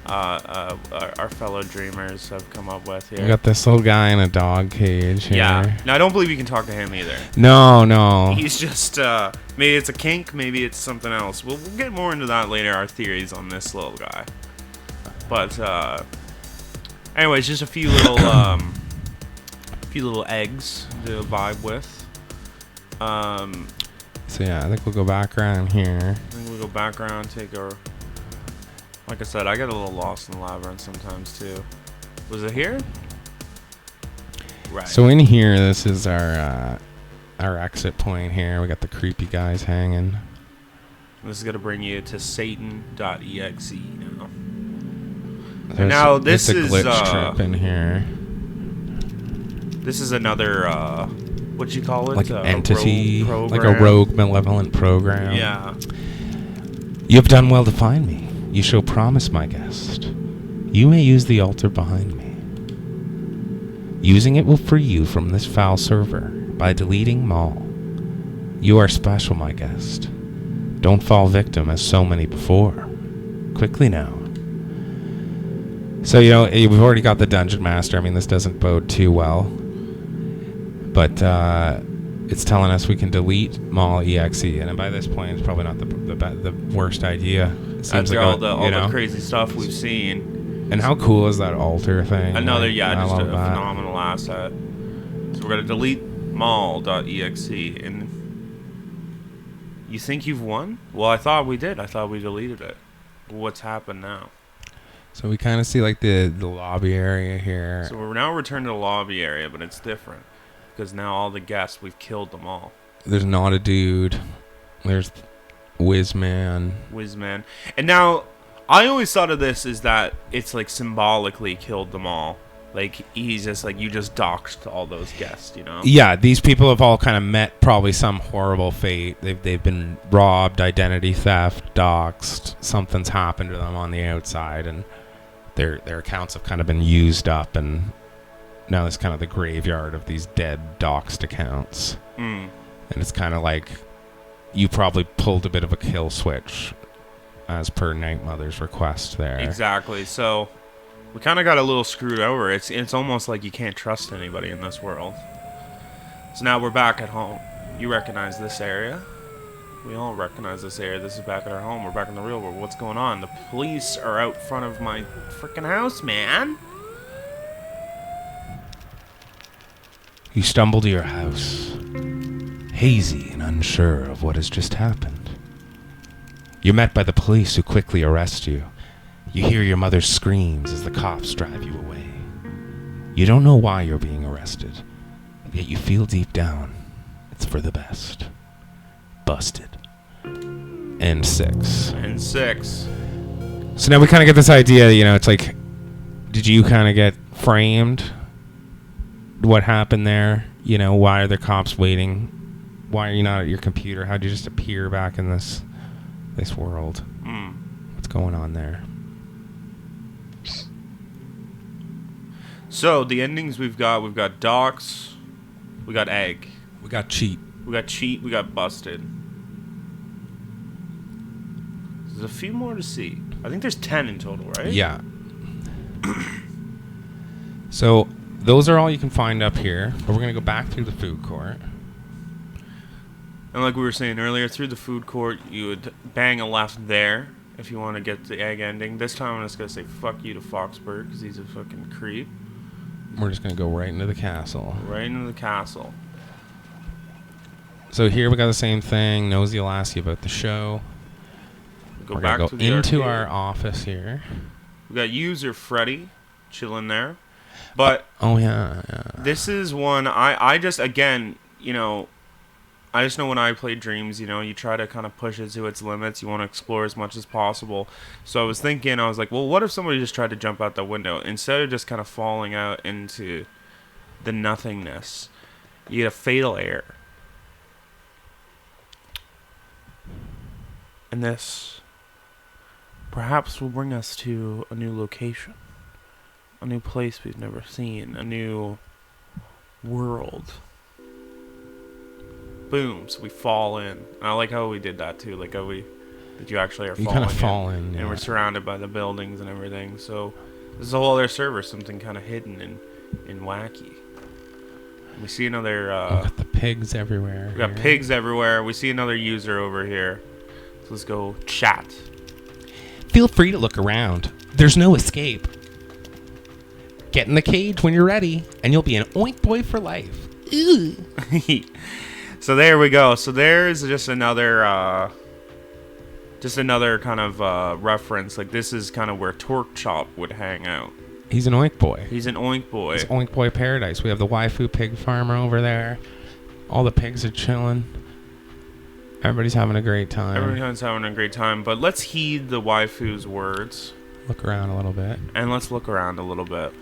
Our fellow dreamers have come up with here. We got this little guy in a dog cage here. Yeah. Now I don't believe you can talk to him either. No. He's just maybe it's a kink, maybe it's something else. We'll get more into that later. Our theories on this little guy. But anyways, just a few little eggs to vibe with. So yeah, I think we'll go back around here. I think we'll go back around, take our. Like I said, I get a little lost in the labyrinth sometimes too. Was it here? Right. So in here, this is our exit point here. We got the creepy guys hanging. This is gonna bring you to Satan.exe now. And now this is a glitch trip in here. This is another what'd you call it? Like an entity, rogue like a rogue malevolent program. Yeah. You have done well to find me. You show promise, my guest. You may use the altar behind me. Using it will free you from this foul server by deleting Mall. You are special, my guest. Don't fall victim as so many before. Quickly now. So, we've already got the Dungeon Master. I mean, this doesn't bode too well. But it's telling us we can delete Mall.exe. And by this point, it's probably not the worst idea. After all the crazy stuff we've seen. And how cool is that altar thing? Another, just a phenomenal asset. So we're going to delete Mall.exe. And you think you've won? Well, I thought we did. I thought we deleted it. What's happened now? So we kind of see like the lobby area here. So we're now returned to the lobby area, but it's different. Because now all the guests, we've killed them all. There's not a dude. There's Whizman. And now, I always thought of this as that it's like symbolically killed them all. Like, he's just like, you just doxed all those guests, Yeah, these people have all kind of met probably some horrible fate. They've been robbed, identity theft, doxed. Something's happened to them on the outside, and their accounts have kind of been used up, and now it's kind of the graveyard of these dead doxed accounts. And it's kind of like you probably pulled a bit of a kill switch as per Night Mother's request there. Exactly. So we kind of got a little screwed over. It's almost like you can't trust anybody in this world. So now we're back at home. You recognize this area? We all recognize this area. This is back at our home. We're back in the real world. What's going on? The police are out front of my freaking house, man. You stumble to your house, hazy and unsure of what has just happened. You're met by the police, who quickly arrest you. You hear your mother's screams as the cops drive you away. You don't know why you're being arrested, yet you feel deep down it's for the best. Busted. And 6. So now we kind of get this idea, it's like, did you kind of get framed? What happened there? Why are the cops waiting? Why are you not at your computer? How'd you just appear back in this world? What's going on there? So the endings we've got docs, we got egg, we got cheat, we got busted. There's a few more to see. I think there's 10 in total, right? Yeah. So those are all you can find up here, but we're going to go back through the food court. And like we were saying earlier, through the food court, you would bang a left there if you want to get the egg ending. This time I'm just going to say fuck you to Foxburg because he's a fucking creep. We're just going to go right into the castle. Right into the castle. So here we got the same thing. Nosy will ask you about the show. Go We're back gonna to go the into arcade. our office here. We got user Freddy chilling there. But Oh yeah. this is one I just, again, I just know when I play Dreams, you try to kind of push it to its limits. You want to explore as much as possible. So I was like, well, what if somebody just tried to jump out the window? Instead of just kind of falling out into the nothingness, you get a fatal error. And this perhaps will bring us to a new location. A new place we've never seen. A new world. Boom. So we fall in. And I like how we did that too. Like how that you actually are You falling kind of fall in. and we're surrounded by the buildings and everything. So this is a whole other server. Something kind of hidden and wacky. We see another... we got the pigs everywhere. we got here. pigs everywhere. We see another user over here. So let's go chat. Feel free to look around. There's no escape. Get in the cage when you're ready, and you'll be an oink boy for life. Ew. So there we go. So there's just another kind of reference. Like this is kind of where Torque Chop would hang out. He's an oink boy. He's an oink boy. It's oink boy paradise. We have the waifu pig farmer over there. All the pigs are chilling. Everybody's having a great time. Everyone's having a great time. But let's heed the waifu's words. Look around a little bit. And let's look around a little bit.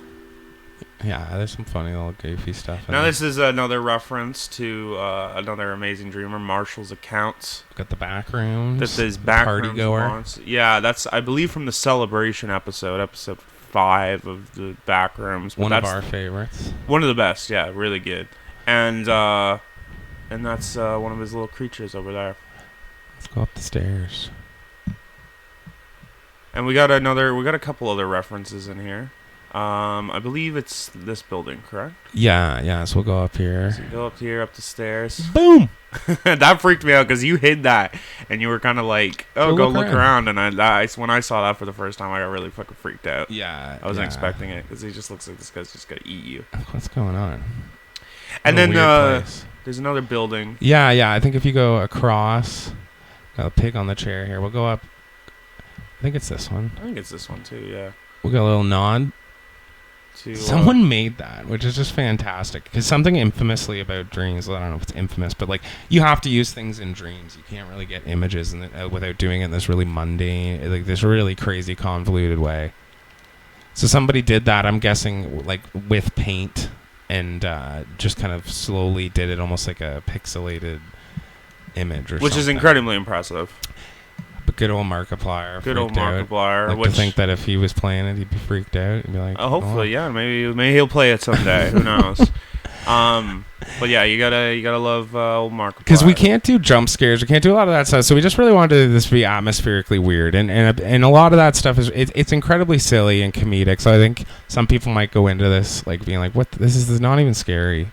Yeah, there's some funny little goofy stuff. Now this is another reference to another amazing dreamer, Marshall's accounts. Got the back rooms. This is back party rooms goer. wants. Yeah, that's, I believe, from the Celebration episode 5 of the back rooms. But One of that's our favorites. one of the best. Yeah, really good. And that's one of his little creatures over there. Let's go up the stairs. And we got a couple other references in here. I believe it's this building, correct? Yeah. So we'll go up here. So you go up here, up the stairs. Boom. That freaked me out because you hid that, and you were kind of like, "Oh, go look around." And when I saw that for the first time, I got really fucking freaked out. Yeah. I wasn't expecting it because he just looks like this guy's just gonna eat you. What's going on? And What a then weird place. there's another building. Yeah. I think if you go across, got a pig on the chair here. We'll go up. I think it's this one. I think it's this one too. Yeah. We'll get a little nod. Someone made that, which is just fantastic. Because something infamously about dreams, well, I don't know if it's infamous, but like you have to use things in dreams. You can't really get images without doing it in this really mundane, like this really crazy convoluted way. So somebody did that, I'm guessing, like with paint and just kind of slowly did it almost like a pixelated image or something. Which is incredibly impressive. But good old Markiplier. Good old Markiplier. Like to think that if he was playing it, he'd be freaked out. He'd be like, hopefully, yeah. Maybe he'll play it someday. Who knows? But yeah, you gotta love old Markiplier. Because we can't do jump scares, we can't do a lot of that stuff. So we just really wanted this to be atmospherically weird, and a lot of that stuff is it's incredibly silly and comedic. So I think some people might go into this like being like, "What? This is not even scary."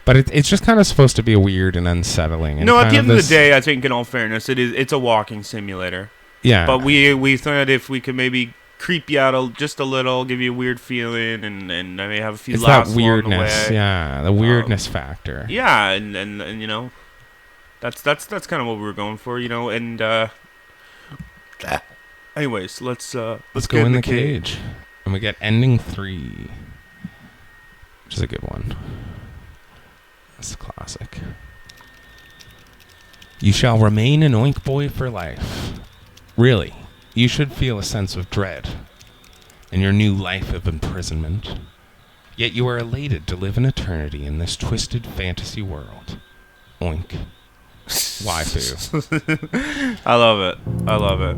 But it's just kind of supposed to be weird and unsettling. And no, at the end of the day, I think in all fairness, it's a walking simulator. Yeah. But we thought if we could maybe creep you out just a little, give you a weird feeling, and I may have a few it's laughs that weirdness, along the way. yeah, the weirdness factor. Yeah, and you know, that's kind of what we were going for, you know. And anyways, let's go get in the cage, and we get ending 3, which is a good one. It's a classic. You shall remain an oink boy for life. Really, you should feel a sense of dread in your new life of imprisonment. Yet you are elated to live an eternity in this twisted fantasy world. Oink. Waifu. I love it.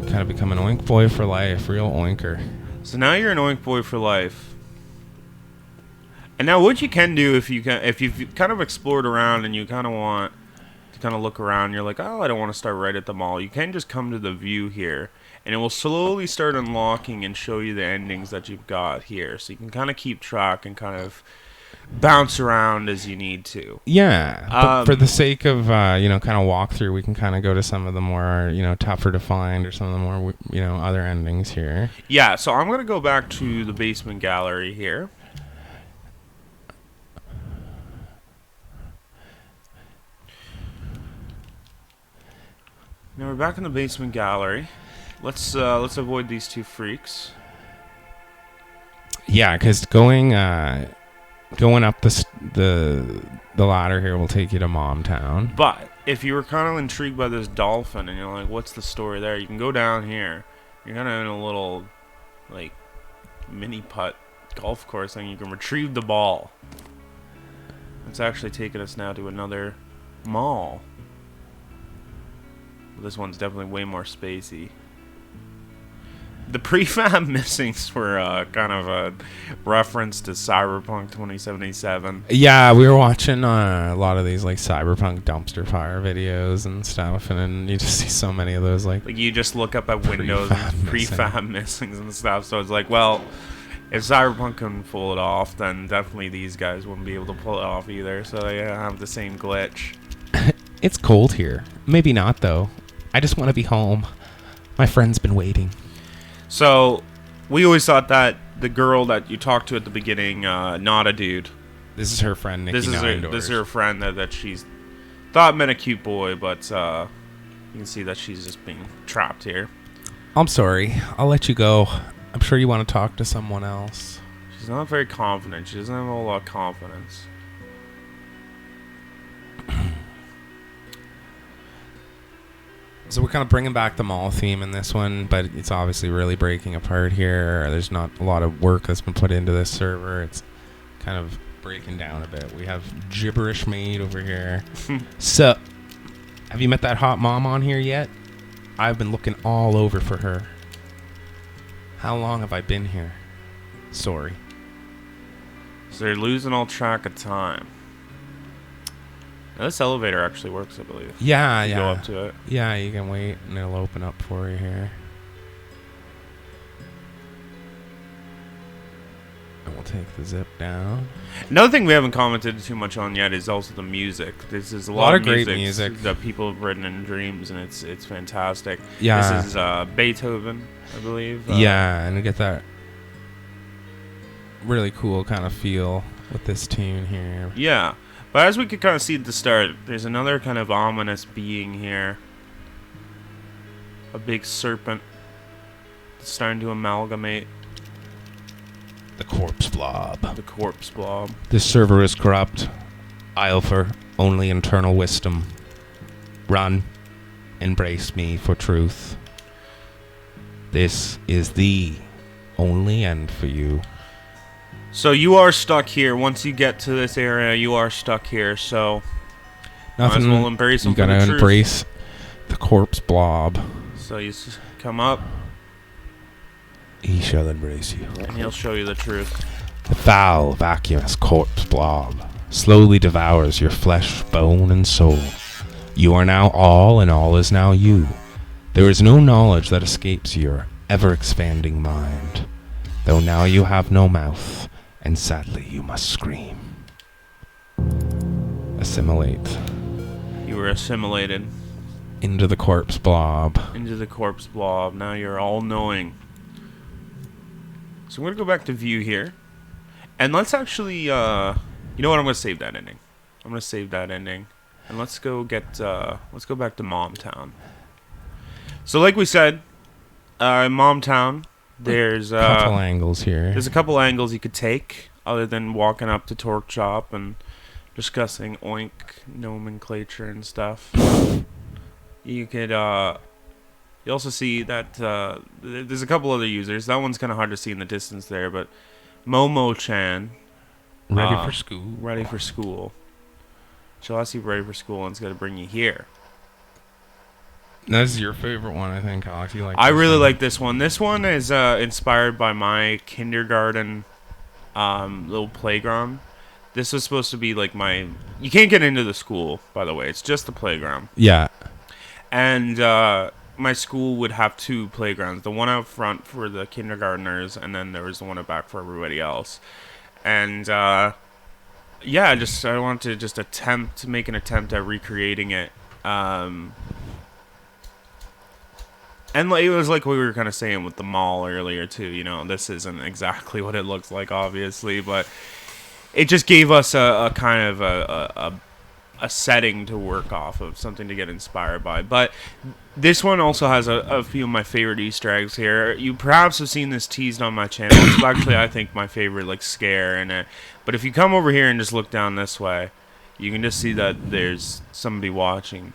Kind of become an oink boy for life, real oinker. So now you're an oink boy for life. And now what you can do if you've kind of explored around and you kind of want to kind of look around, you're like, oh, I don't want to start right at the mall. You can just come to the view here, and it will slowly start unlocking and show you the endings that you've got here. So you can kind of keep track and kind of bounce around as you need to. Yeah, but for the sake of kind of walkthrough, we can kind of go to some of the more tougher to find or some of the more other endings here. Yeah, so I'm gonna go back to the basement gallery here. Now we're back in the basement gallery. Let's avoid these two freaks. Yeah, because going up the ladder here will take you to Mom Town. But if you were kind of intrigued by this dolphin and you're like, what's the story there? You can go down here. You're kind of in a little, like, mini putt golf course thing. You can retrieve the ball. It's actually taking us now to another mall. This one's definitely way more spacey. The prefab missings were kind of a reference to Cyberpunk 2077. Yeah, we were watching a lot of these like Cyberpunk dumpster fire videos and stuff, and then you just see so many of those like you just look up at Windows and prefab missings and stuff. So it's like, well, if Cyberpunk couldn't pull it off, then definitely these guys wouldn't be able to pull it off either. So they have the same glitch. It's cold here. Maybe not though. I just want to be home. My friend's been waiting. So, we always thought that the girl that you talked to at the beginning, not a dude. This is her friend, Nikki. This is her friend that she's thought meant a cute boy, but you can see that she's just being trapped here. I'm sorry. I'll let you go. I'm sure you want to talk to someone else. She's not very confident. She doesn't have a whole lot of confidence. So we're kind of bringing back the mall theme in this one, but it's obviously really breaking apart here. There's not a lot of work that's been put into this server. It's kind of breaking down a bit. We have Gibberish Maid over here. So, have you met that hot mom on here yet? I've been looking all over for her. How long have I been here? Sorry. So they're losing all track of time. Now this elevator actually works, I believe. Yeah, you go up to it. Yeah, you can wait and it'll open up for you here. And we'll take the zip down. Another thing we haven't commented too much on yet is also the music. This is a lot of great music that people have written in dreams, and it's fantastic. Yeah. This is Beethoven, I believe. Yeah, and you get that really cool kind of feel with this tune here. Yeah. But as we could kind of see at the start, there's another kind of ominous being here. A big serpent that's starting to amalgamate. The corpse blob. The corpse blob. This server is corrupt. I offer only internal wisdom. Run. Embrace me for truth. This is the only end for you. So you are stuck here. Once you get to this area, you are stuck here. So Nothing. might as well embrace them. You gotta embrace the corpse blob. So you come up, He shall embrace you. and he'll show you the truth. The foul, vacuous corpse blob slowly devours your flesh, bone, and soul. You are now all, and all is now you. There is no knowledge that escapes your ever-expanding mind, though now you have no mouth, and sadly you must scream. Assimilate You were assimilated Into the corpse blob. into the corpse blob. Now you're all-knowing. So I'm going to go back to view here. And let's actually, you know what, I'm going to save that ending. I'm going to save that ending. And let's go back to Mom Town. So like we said, in Mom Town, there's Couple angles here. there's a couple angles you could take, other than walking up to Torque Chop and discussing oink nomenclature and stuff. You could, you also see that there's a couple other users. That one's kind of hard to see in the distance there, but Momo-chan. ready for school. Ready for school. Shall I see ready for school, and it's going to bring you here. That's your favorite one, I think, Alex. You like? I this really one? like this one. This one is inspired by my kindergarten little playground. This was supposed to be like my... You can't get into the school, by the way. It's just the playground. Yeah. And my school would have two playgrounds. The one out front for the kindergartners, and then there was the one out back for everybody else. And yeah, I wanted to just make an attempt at recreating it. And it was like we were kind of saying with the mall earlier too. You know, this isn't exactly what it looks like, obviously, but it just gave us a kind of a setting to work off of, something to get inspired by. But this one also has a few of my favorite Easter eggs here. You perhaps have seen this teased on my channel. It's actually, I think, my favorite like scare in it. But if you come over here and just look down this way, you can just see that there's somebody watching.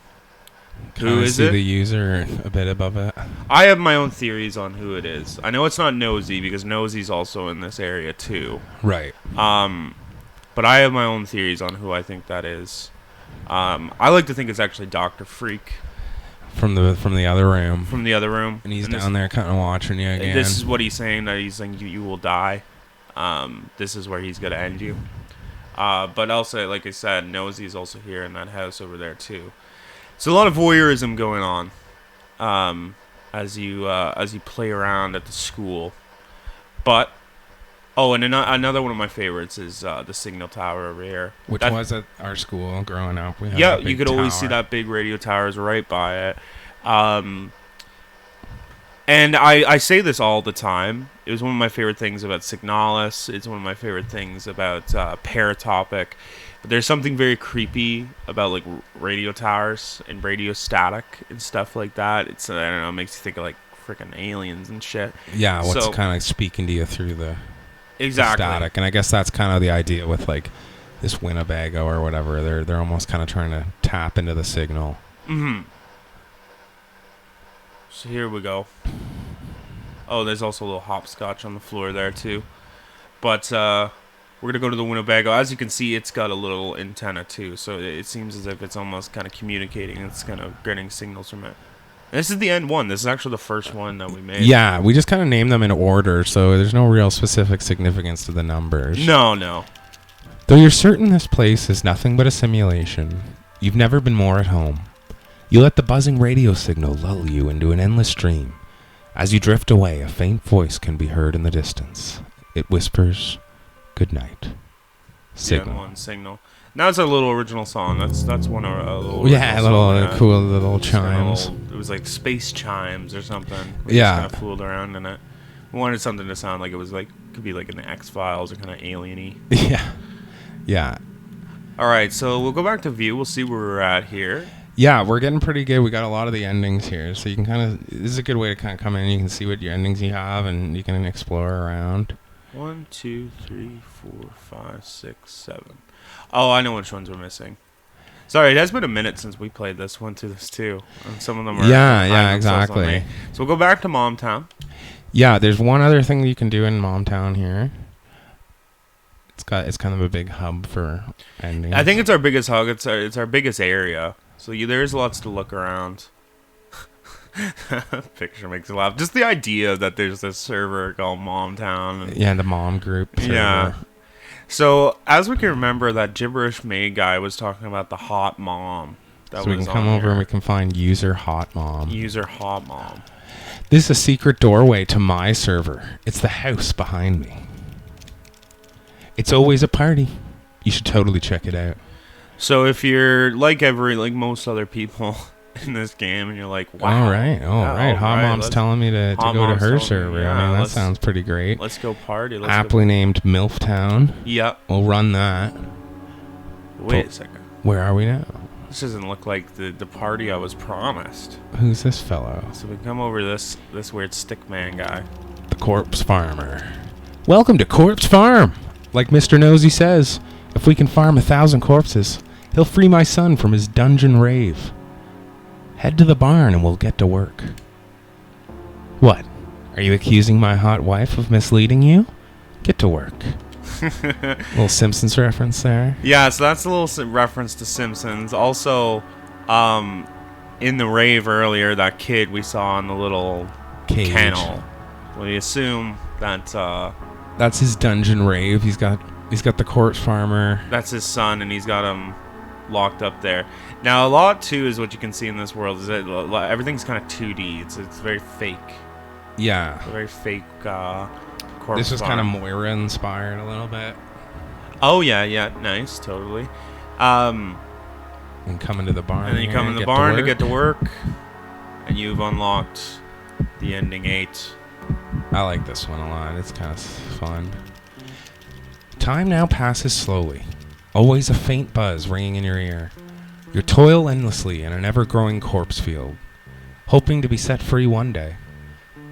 Who is it? The user a bit above it. I have my own theories on who it is. I know it's not Nosy because Nosy's also in this area too. Right. But I have my own theories on who I think that is. I like to think it's actually Dr. Freak. From the other room. From the other room. And he's down there kind of watching you again. This is what he's saying, that he's saying you will die. This is where he's going to end you. But also, like I said, Nosy's also here in that house over there too. So a lot of voyeurism going on as you play around at the school. But and another one of my favorites is the signal tower over here, which was at our school growing up. We had yeah, that big you could tower. always see that big radio tower is right by it. And I say this all the time. It was one of my favorite things about Signalis. It's one of my favorite things about Paratopic. But there's something very creepy about like radio towers and radio static and stuff like that. It's, I don't know, it makes you think of like freaking aliens and shit. Yeah, what's kind of like speaking to you through the static. And I guess that's kind of the idea with like this Winnebago or whatever. They're almost kind of trying to tap into the signal. Mm-hmm. So here we go. Oh, there's also a little hopscotch on the floor there too. But we're going to go to the Winnebago. As you can see, it's got a little antenna too. So it seems as if it's almost kind of communicating. It's kind of getting signals from it. And this is the end one. This is actually the first one that we made. Yeah, we just kind of named them in order. So there's no real specific significance to the numbers. No. Though you're certain this place is nothing but a simulation, you've never been more at home. You let the buzzing radio signal lull you into an endless dream. As you drift away, a faint voice can be heard in the distance. It whispers, "Good night." Signal. Yeah, one signal. Now it's a little original song. That's one of our little cool little chimes. It was like space chimes or something. We Yeah. just kind of fooled around in it. We wanted something to sound like it was like could be like in the X-Files or kind of alien-y. Yeah. All right, so we'll go back to view. We'll see where we're at here. Yeah, we're getting pretty good. We got a lot of the endings here, so you can kind of. This is a good way to kind of come in. You can see what your endings you have, and you can explore around. 1, 2, 3, 4, 5, 6, 7. Oh, I know which ones we're missing. Sorry, it has been a minute since we played this one to this too. And some of them are. Yeah, exactly. So we'll go back to Momtown. Yeah, there's one other thing that you can do in Momtown here. It's kind of a big hub for endings. I think it's our biggest hub. It's our biggest area. So there's lots to look around. Picture makes me laugh. Just the idea that there's this server called Momtown. The mom group server. Yeah. So as we can remember, that gibberish maid guy was talking about the hot mom. So we can come over and we can find user hot mom. User hot mom. This is a secret doorway to my server. It's the house behind me. It's always a party. You should totally check it out. So if you're like most other people in this game, and you're like, wow. All right. Hot mom's telling me to go to her server. Yeah, I mean, that sounds pretty great. Let's go party. Aptly named MILFtown. Yep. We'll run that. Wait a second. Where are we now? This doesn't look like the party I was promised. Who's this fellow? So we come over this weird stickman guy. The Corpse Farmer. Welcome to Corpse Farm. Like Mr. Nosy says, if we can farm 1,000 corpses, he'll free my son from his dungeon rave. Head to the barn and we'll get to work. What? Are you accusing my hot wife of misleading you? Get to work. Little Simpsons reference there. Yeah, so that's a little reference to Simpsons. Also, in the rave earlier, that kid we saw in the little cage. Kennel. We assume that that's his dungeon rave. He's got the Corpse Farmer. That's his son, and he's got him locked up there. Now, a lot too is what you can see in this world is that everything's kind of 2D. It's very fake. Yeah. It's a very fake. This was kind of Moira inspired a little bit. Oh yeah, nice, totally. And come into the barn. And then you come in the barn to get to work, and you've unlocked the ending 8. I like this one a lot. It's kind of fun. Time now passes slowly. Always a faint buzz ringing in your ear. You toil endlessly in an ever-growing corpse field, hoping to be set free one day.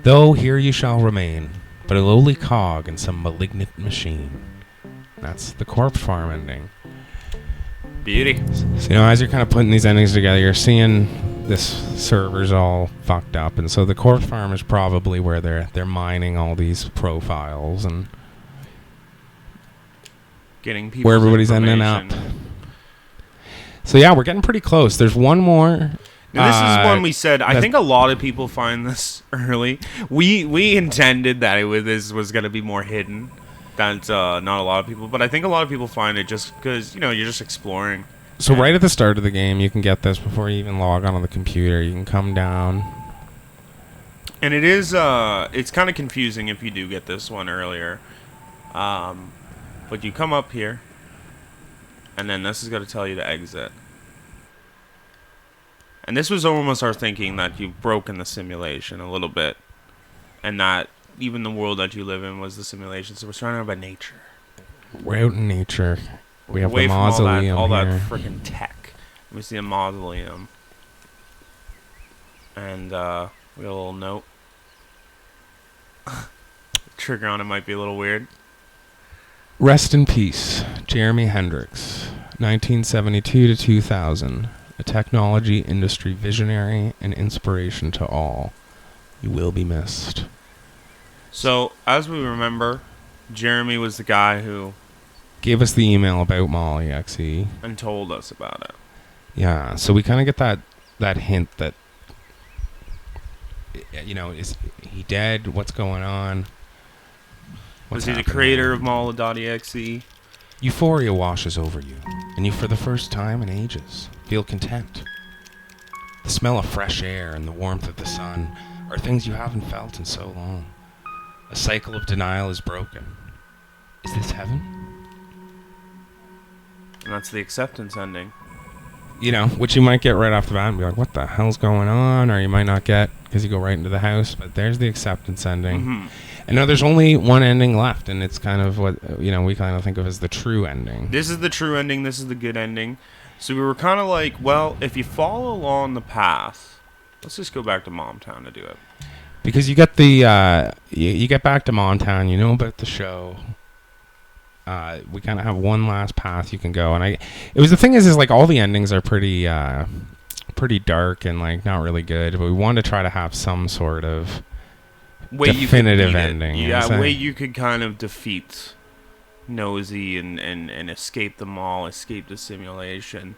Though here you shall remain, but a lowly cog in some malignant machine. That's the corpse farm ending. Beauty. So, as you're kind of putting these endings together, you're seeing this server's all fucked up, and so the corpse farm is probably where they're mining all these profiles and getting people where everybody's ending up. So yeah, we're getting pretty close. There's one more. Now, this is one we said. I think a lot of people find this early. We intended that this was going to be more hidden. That's not a lot of people, but I think a lot of people find it just because you're just exploring. So right at the start of the game, you can get this before you even log on the computer. You can come down, and it is it's kind of confusing if you do get this one earlier. But you come up here, and then this is going to tell you to exit. And this was almost our thinking that you've broken the simulation a little bit, and that even the world that you live in was the simulation. So we're surrounded by nature. We're out in nature. We have away the mausoleum all that here. freaking tech. We see a mausoleum, and we got a little note. Trigger on it might be a little weird. Rest in peace, Jeremy Hendricks, 1972 to 2000. A technology industry visionary and inspiration to all. You will be missed. So, as we remember, Jeremy was the guy who gave us the email about Mall.exe and told us about it. Yeah, so we kind of get that hint that, is he dead? What's going on? Was he the creator of Mall.exe? Euphoria washes over you, and you, for the first time in ages, feel content. The smell of fresh air and the warmth of the sun are things you haven't felt in so long. A cycle of denial is broken. Is this heaven? And that's the acceptance ending. Which you might get right off the bat and be like, what the hell's going on? Or you might not get because you go right into the house. But there's the acceptance ending. Mm-hmm. And now there's only one ending left, and it's kind of what we kind of think of as the true ending. This is the true ending. This is the good ending. So we were kind of like, well, if you follow along the path, let's just go back to Momtown to do it. Because you get the you get back to Momtown, you know about the show. We kind of have one last path you can go, and the thing is like all the endings are pretty dark and like not really good, but we wanted to try to have some sort of way definitive ending. Yeah, way you could kind of defeat Nosy and escape the mall, escape the simulation.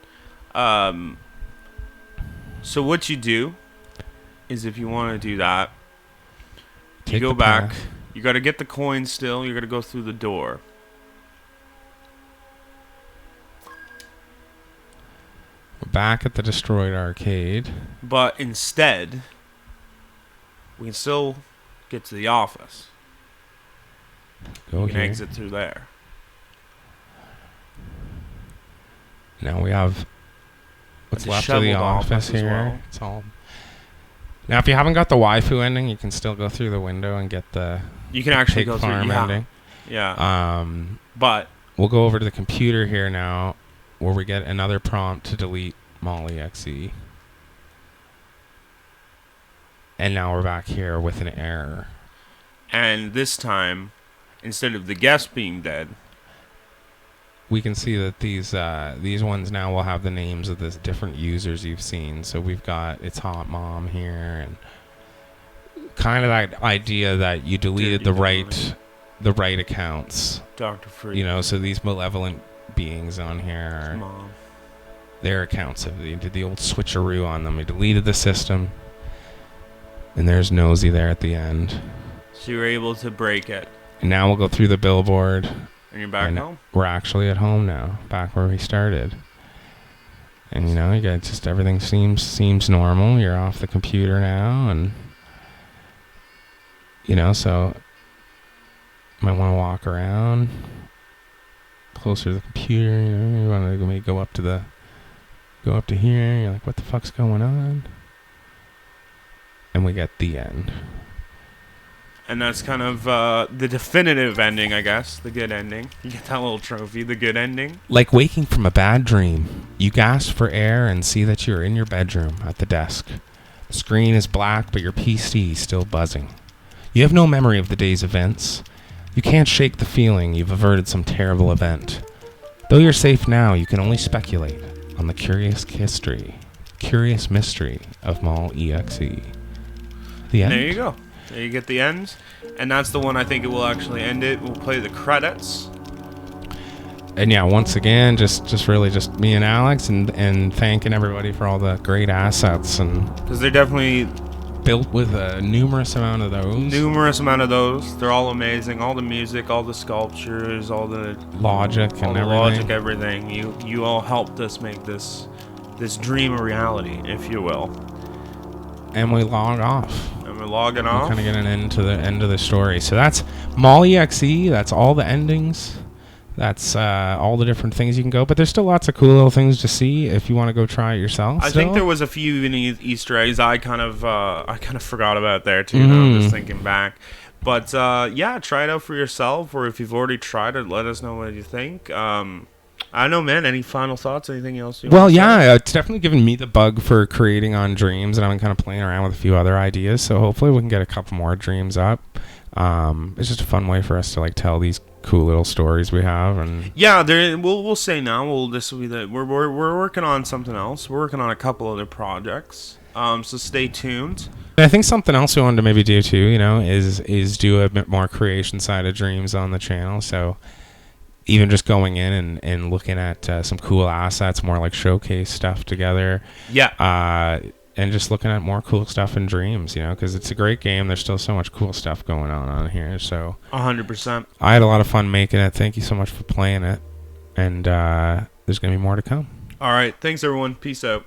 So what you do is, if you want to do that, you go back. You got to get the coin still. You're going to go through the door. We're back at the destroyed arcade. But instead, we can still get to the office. We can exit through there. Now we have what's left of the office here. Well. It's all. Now, if you haven't got the waifu ending, you can still go through the window and get the. You can actually go through farm ending. Yeah. But we'll go over to the computer here now, where we get another prompt to delete Mall.exe. And now we're back here with an error. And this time, instead of the guest being dead, we can see that these ones now will have the names of the different users you've seen. So we've got It's Hot Mom here, and kind of that idea that you deleted the right accounts. Dr. Free. So these malevolent beings on here are Mom. Their accounts. They did the old switcheroo on them. They deleted the system. And there's Nosy there at the end. So you were able to break it. And now we'll go through the billboard. And you're back home? We're actually at home now, back where we started. And you got just everything seems normal. You're off the computer now, and so you might want to walk around closer to the computer. You want to maybe go up to here. You're like, what the fuck's going on? And we get the end. And that's kind of the definitive ending, I guess. The good ending. You get that little trophy, the good ending. Like waking from a bad dream, you gasp for air and see that you're in your bedroom at the desk. The screen is black, but your PC is still buzzing. You have no memory of the day's events. You can't shake the feeling you've averted some terrible event. Though you're safe now, you can only speculate on the curious mystery of Mall.exe. The end. There you go. There you get the end. And that's the one I think it will actually end it. We'll play the credits. And yeah, once again, just really just me and Alex, and thanking everybody for all the great assets, and because they're definitely built with a numerous amount of those. They're all amazing. All the music, all the sculptures, all the logic, all and the everything. logic, everything. You all helped us make this dream a reality, if you will. And we log off. And we're logging We're off. kind of getting into the end of the story. So that's Mall.exe. That's all the endings. That's all the different things you can go. But there's still lots of cool little things to see if you want to go try it yourself. I think there was a few even Easter eggs I kind of forgot about there too. I'm just thinking back. But yeah, try it out for yourself, or if you've already tried it, let us know what you think. I don't know, man. Any final thoughts? Anything else? Well, yeah, it's definitely given me the bug for creating on dreams, and I've been kind of playing around with a few other ideas. So hopefully we can get a couple more dreams up. It's just a fun way for us to like tell these cool little stories we have, and yeah, we'll say now. This will be we're working on something else. We're working on a couple other projects. So stay tuned. I think something else we wanted to maybe do too, is do a bit more creation side of dreams on the channel. So even just going in and looking at some cool assets, more like showcase stuff together. Yeah. And just looking at more cool stuff in dreams, because it's a great game. There's still so much cool stuff going on here. So 100%. I had a lot of fun making it. Thank you so much for playing it. And there's going to be more to come. All right. Thanks, everyone. Peace out.